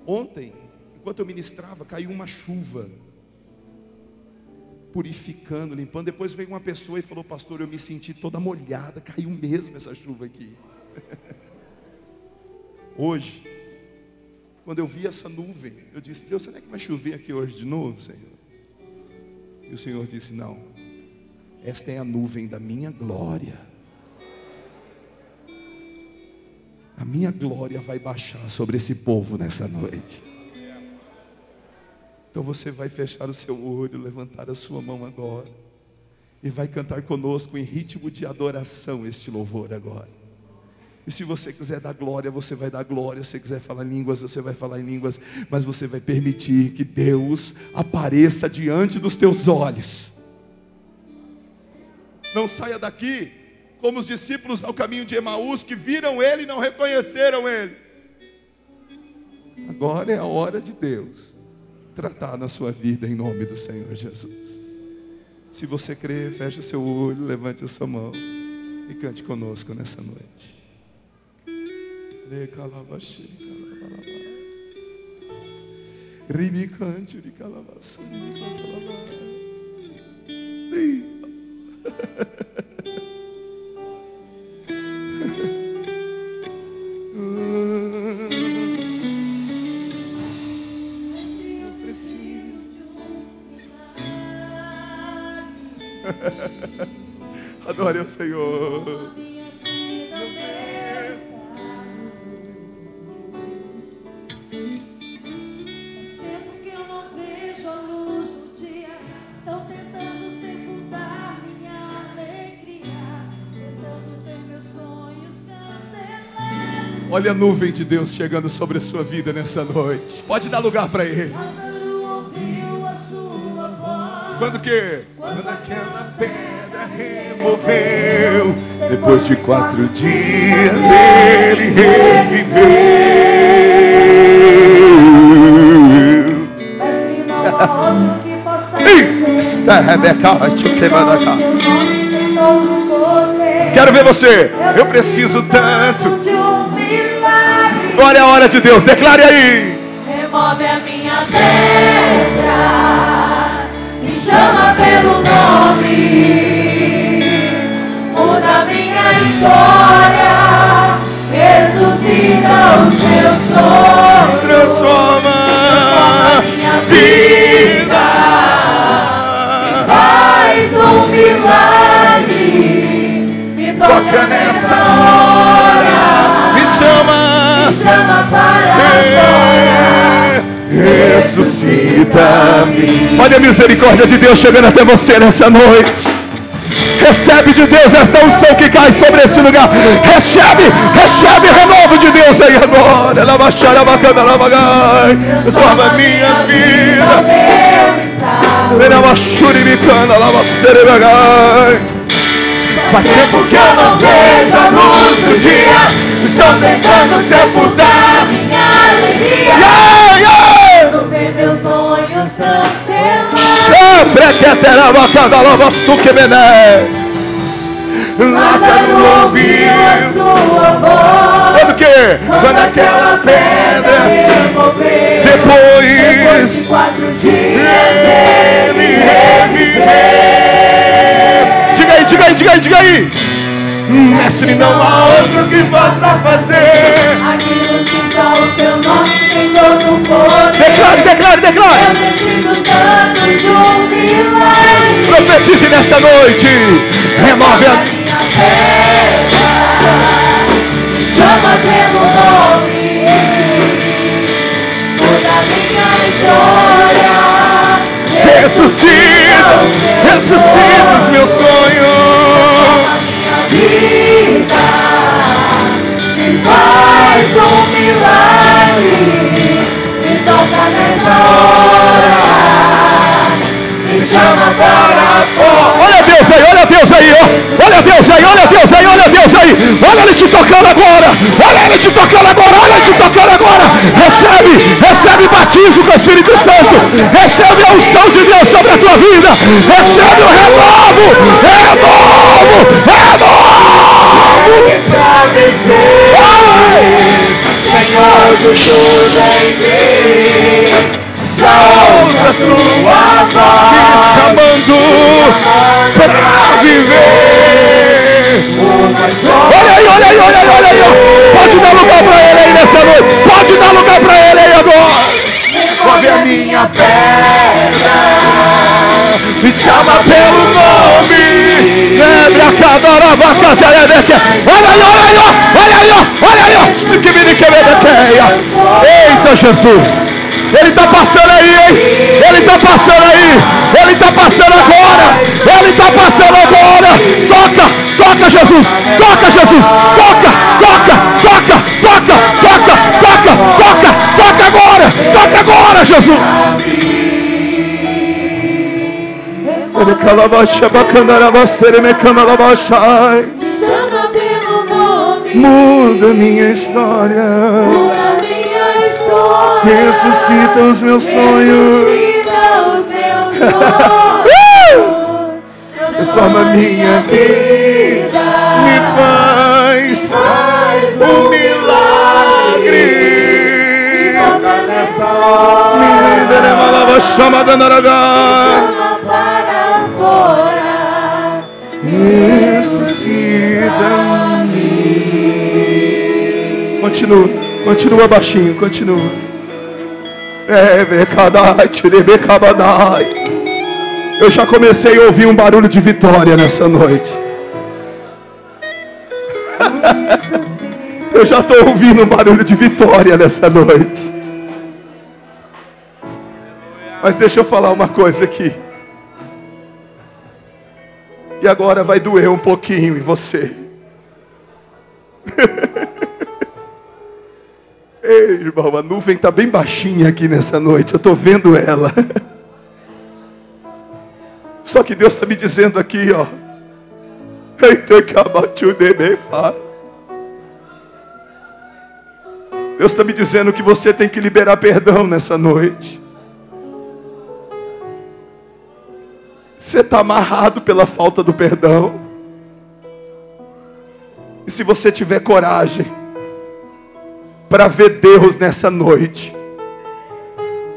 Ontem, enquanto eu ministrava, caiu uma chuva, purificando, limpando. Depois veio uma pessoa e falou: pastor, eu me senti toda molhada. Caiu mesmo essa chuva aqui. Hoje, quando eu vi essa nuvem, eu disse: Deus, será que vai chover aqui hoje de novo, Senhor? E o Senhor disse: não, esta é a nuvem da minha glória. A minha glória vai baixar sobre esse povo nessa noite. Então você vai fechar o seu olho, levantar a sua mão agora e vai cantar conosco em ritmo de adoração este louvor agora. E se você quiser dar glória, você vai dar glória. Se você quiser falar em línguas, você vai falar em línguas. Mas você vai permitir que Deus apareça diante dos teus olhos. Não saia daqui como os discípulos ao caminho de Emaús, que viram Ele e não reconheceram Ele. Agora é a hora de Deus tratar na sua vida em nome do Senhor Jesus. Se você crer, feche o seu olho, levante a sua mão e cante conosco nessa noite. Adore ao Senhor. Faz tempo que eu não vejo a luz do dia. Estão tentando sepultar minha alegria, tentando ter meus sonhos cancelados. Olha a nuvem de Deus chegando sobre a sua vida nessa noite. Pode dar lugar para Ele. Quando que? Quando aquela pedra removeu, depois de 4 dias ele reviveu. Mas se não há outro que possa Quero ver você. Eu preciso tanto. Agora é a hora de Deus. Declare aí. Remove a minha pedra, chama pelo nome, muda minha história, ressuscita os meus sonhos, transforma minha vida, me faz um milagre, me toca nessa hora, me chama para a glória. Ressuscita-me. Olha a misericórdia de Deus chegando até você nessa noite. Recebe de Deus esta unção que cai sobre este lugar. Recebe renovo de Deus aí agora. Transforma a minha vida. Faz tempo que eu não vejo a luz do dia. Estão tentando sepultar minha alegria. Não ver meus sonhos cancelados. Lázaro ouviu a sua voz. Quando que? Quando aquela pedra removeu. Depois de 4 dias ele reviveu. Diga aí. Mestre, não há outro que possa fazer aquilo que só o teu nome todo poder. Declare, declare, declare. Eu preciso tanto de um milagre. Profetize nessa noite. Remove a minha pedra, chama pelo nome, muda minha história. ressuscita, ressuscita os meus sonhos. Minha vida me faz um milagre, me toca nessa hora, me chama para fora. Olha Deus aí, olha Deus aí, ó. Olha Deus aí, olha Deus aí, olha Deus aí. Olha Ele te tocando agora. Olha Ele te tocando agora, olha Ele te tocando agora. Recebe, recebe batismo com o Espírito Santo. Recebe a unção de Deus sobre a tua vida. Recebe o renovo, renovo, renovo. Senhor de tudo em mim, já ouça sua voz, me chamando para viver. Olha aí, olha aí, olha aí, olha aí, ó. Pode dar lugar para Ele aí nessa noite. Pode dar lugar para Ele aí agora. Move a minha pedra, Me chama pelo nome. Lembra cada vaca. Olha aí, olha aí, ó. Olha aí, ó. Olha aí, ó. Eita Jesus. Ele está passando aí, hein? Ele está passando aí. Ele está passando agora. Ele está passando agora. Toca, toca Jesus. Toca Jesus. Toca, toca, toca, toca, toca, toca, toca, toca agora. Toca agora, Jesus. chama pelo nome, Muda minha história. muda minha história, Ressuscita os meus sonhos. ressuscita os meus sonhos, Transforma minha vida. Me faz um milagre. toca nessa hora, Chama chama para fora, ressuscita-me. Continua, continua baixinho, continua. Eu já comecei a ouvir um barulho de vitória nessa noite. Eu já estou ouvindo um barulho de vitória nessa noite. Mas deixa eu falar uma coisa aqui. E agora vai doer um pouquinho em você. Ei, irmão, a nuvem está bem baixinha aqui nessa noite. Eu estou vendo ela. Só que Deus está me dizendo aqui, ó. Deus está me dizendo que você tem que liberar perdão nessa noite. Você está amarrado pela falta do perdão. E se você tiver coragem para ver Deus nessa noite,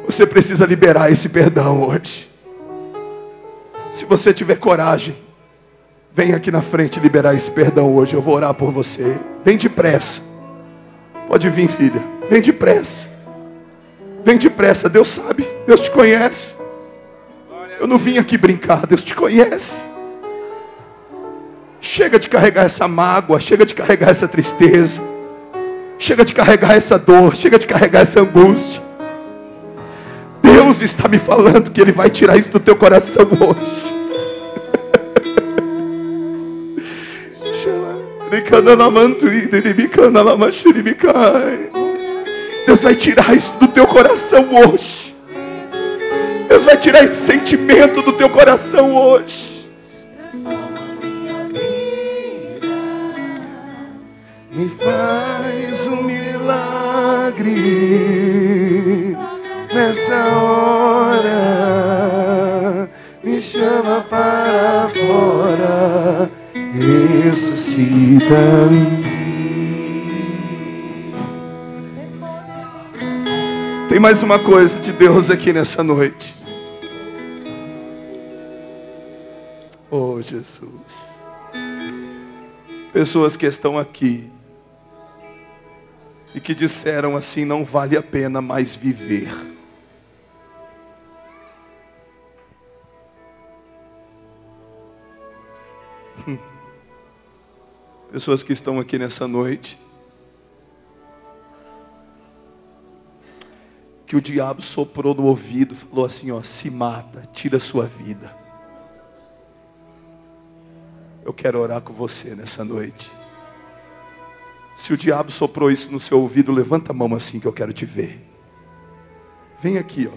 você precisa liberar esse perdão hoje. Se você tiver coragem, vem aqui na frente liberar esse perdão hoje. Eu vou orar por você. Vem depressa. Pode vir, filha. Vem depressa. Vem depressa. Deus sabe. Deus te conhece. Eu não vim aqui brincar. Deus te conhece. Chega de carregar essa mágoa. Chega de carregar essa tristeza. Chega de carregar essa dor. Chega de carregar essa angústia. Deus está me falando que Ele vai tirar isso do teu coração hoje. Deus vai tirar isso do teu coração hoje. Deus vai tirar esse sentimento do teu coração hoje. Me faz um milagre nessa hora. Me chama para fora. Ressuscita-me. Tem mais uma coisa de Deus aqui nessa noite. Oh, Jesus. Pessoas que estão aqui e que disseram assim: não vale a pena mais viver. Pessoas que estão aqui nessa noite, que o diabo soprou no ouvido, falou assim: ó, se mata, tira a sua vida. Eu quero orar com você nessa noite. Se o diabo soprou isso no seu ouvido, levanta a mão assim que eu quero te ver. Vem aqui, ó.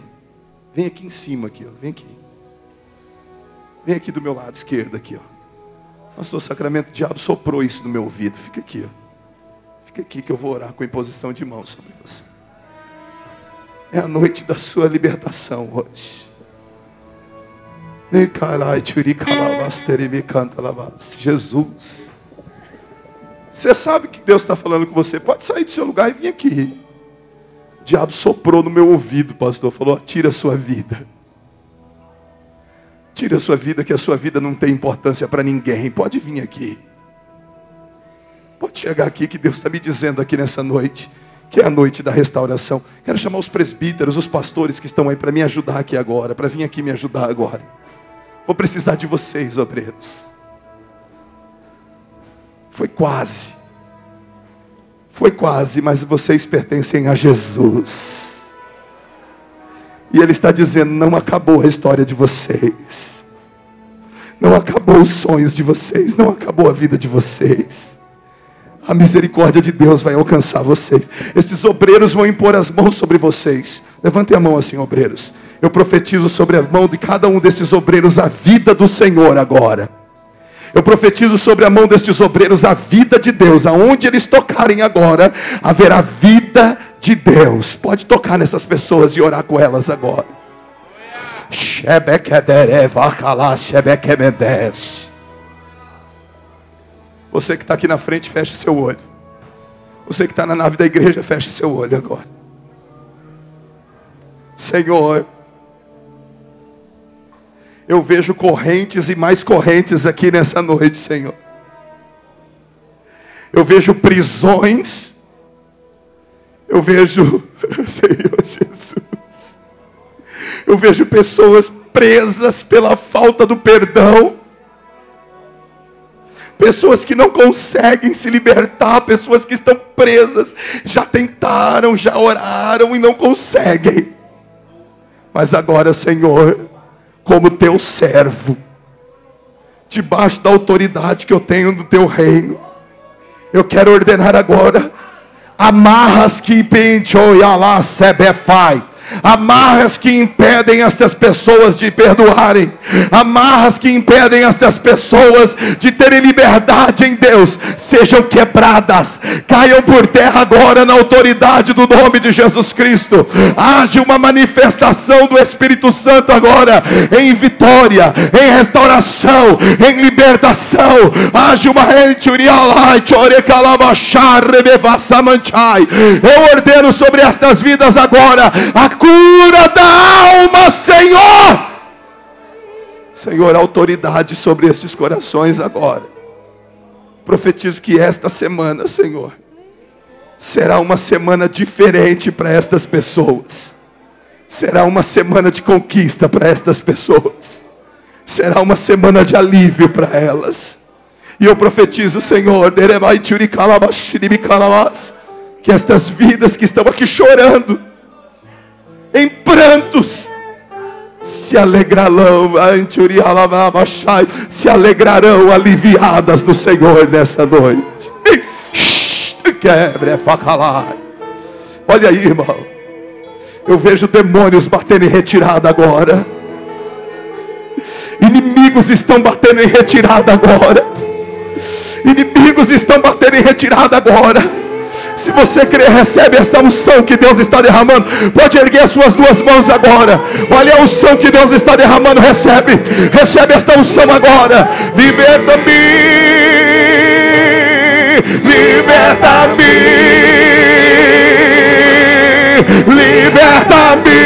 Vem aqui em cima, aqui, ó. Vem aqui. Vem aqui do meu lado esquerdo, aqui, ó. Pastor Sacramento, o diabo soprou isso no meu ouvido. Fica aqui, ó. Fica aqui que eu vou orar com imposição de mão sobre você. É a noite da sua libertação hoje. Jesus. Você sabe que Deus está falando com você. Pode sair do seu lugar e vir aqui. O diabo soprou no meu ouvido, pastor. Falou: tira a sua vida. Tira a sua vida, que a sua vida não tem importância para ninguém. Pode vir aqui. Pode chegar aqui, que Deus está me dizendo aqui nessa noite, que é a noite da restauração. Quero chamar os presbíteros, os pastores que estão aí para me ajudar aqui agora, para vir aqui me ajudar agora. Vou precisar de vocês, obreiros. Foi quase, mas vocês pertencem a Jesus. E Ele está dizendo: não acabou a história de vocês. Não acabou os sonhos de vocês. Não acabou a vida de vocês. A misericórdia de Deus vai alcançar vocês. Esses obreiros vão impor as mãos sobre vocês. Levantem a mão assim, obreiros. Eu profetizo sobre a mão de cada um desses obreiros a vida do Senhor agora. Eu profetizo sobre a mão destes obreiros a vida de Deus. Aonde eles tocarem agora, haverá vida de Deus. Pode tocar nessas pessoas e orar com elas agora. Você que está aqui na frente, feche seu olho. Você que está na nave da igreja, feche seu olho agora. Senhor, eu vejo correntes e mais correntes aqui nessa noite, Senhor. Eu vejo prisões. Eu vejo, Senhor Jesus, eu vejo pessoas presas pela falta do perdão. Pessoas que não conseguem se libertar, pessoas que estão presas, já tentaram, já oraram e não conseguem. Mas agora, Senhor, como teu servo, debaixo da autoridade que eu tenho do teu reino, eu quero ordenar agora: amarras que penchoialá sebefai, amarras que impedem estas pessoas de perdoarem, amarras que impedem estas pessoas de terem liberdade em Deus, sejam quebradas, caiam por terra agora na autoridade do nome de Jesus Cristo. Haja uma manifestação do Espírito Santo agora, em vitória, em restauração, em libertação. Haja uma eu ordeno sobre estas vidas agora a cura da alma, Senhor. Senhor, autoridade sobre estes corações agora. Profetizo que esta semana, Senhor, será uma semana diferente para estas pessoas. Será uma semana de conquista para estas pessoas. Será uma semana de alívio para elas. E eu profetizo, Senhor, que estas vidas que estão aqui chorando, em prantos, se alegrarão aliviadas no Senhor nessa noite. Olha aí, irmão, eu vejo demônios batendo em retirada agora. Inimigos estão batendo em retirada agora. Inimigos estão batendo em retirada agora. Se você crer, recebe essa unção que Deus está derramando. Pode erguer as suas duas mãos agora. Olha a unção que Deus está derramando. Recebe esta unção agora. Liberta-me, liberta-me, liberta-me.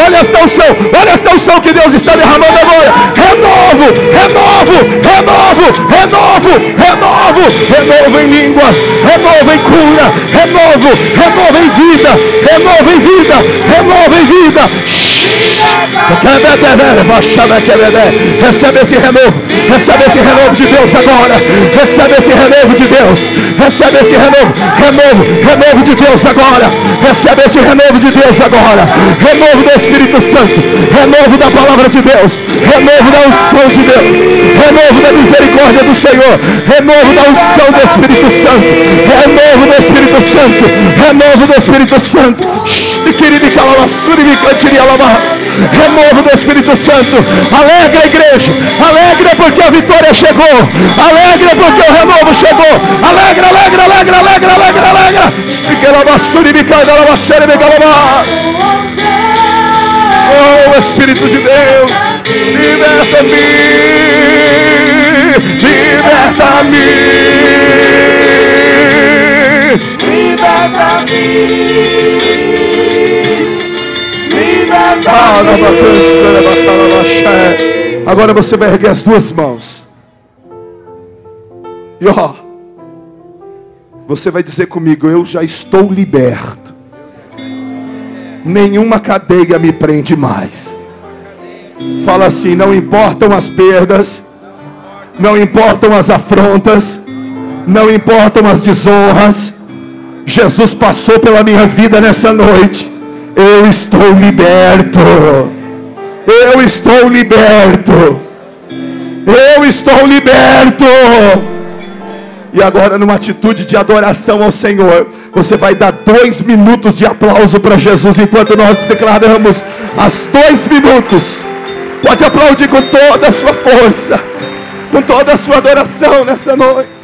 Olha esta unção que Deus está derramando agora. Renovo em línguas, renovo em cura, renovo em vida. Recebe esse renovo de Deus agora. Recebe esse renovo de Deus agora. Recebe esse renovo de Deus agora. Renovo do Espírito Santo, renovo da palavra de Deus, renovo da unção de Deus, renovo da misericórdia do Senhor, renovo da unção do Espírito Santo, renovo do Espírito Santo, renovo do Espírito Santo. Renovo do Espírito Santo. Alegra a igreja, alegra porque a vitória chegou, alegra porque o renovo chegou, alegra. Oh, Espírito de Deus, liberta-me. Agora você vai erguer as duas mãos. E ó, você vai dizer comigo: eu já estou liberto. Nenhuma cadeia me prende mais. Fala assim: não importam as perdas, não importam as afrontas, não importam as desonras. Jesus passou pela minha vida nessa noite. Eu estou liberto. Eu estou liberto. Eu estou liberto. E agora, numa atitude de adoração ao Senhor, você vai dar 2 minutos de aplauso para Jesus, enquanto nós declaramos as 2 minutos. Pode aplaudir com toda a sua força, com toda a sua adoração nessa noite.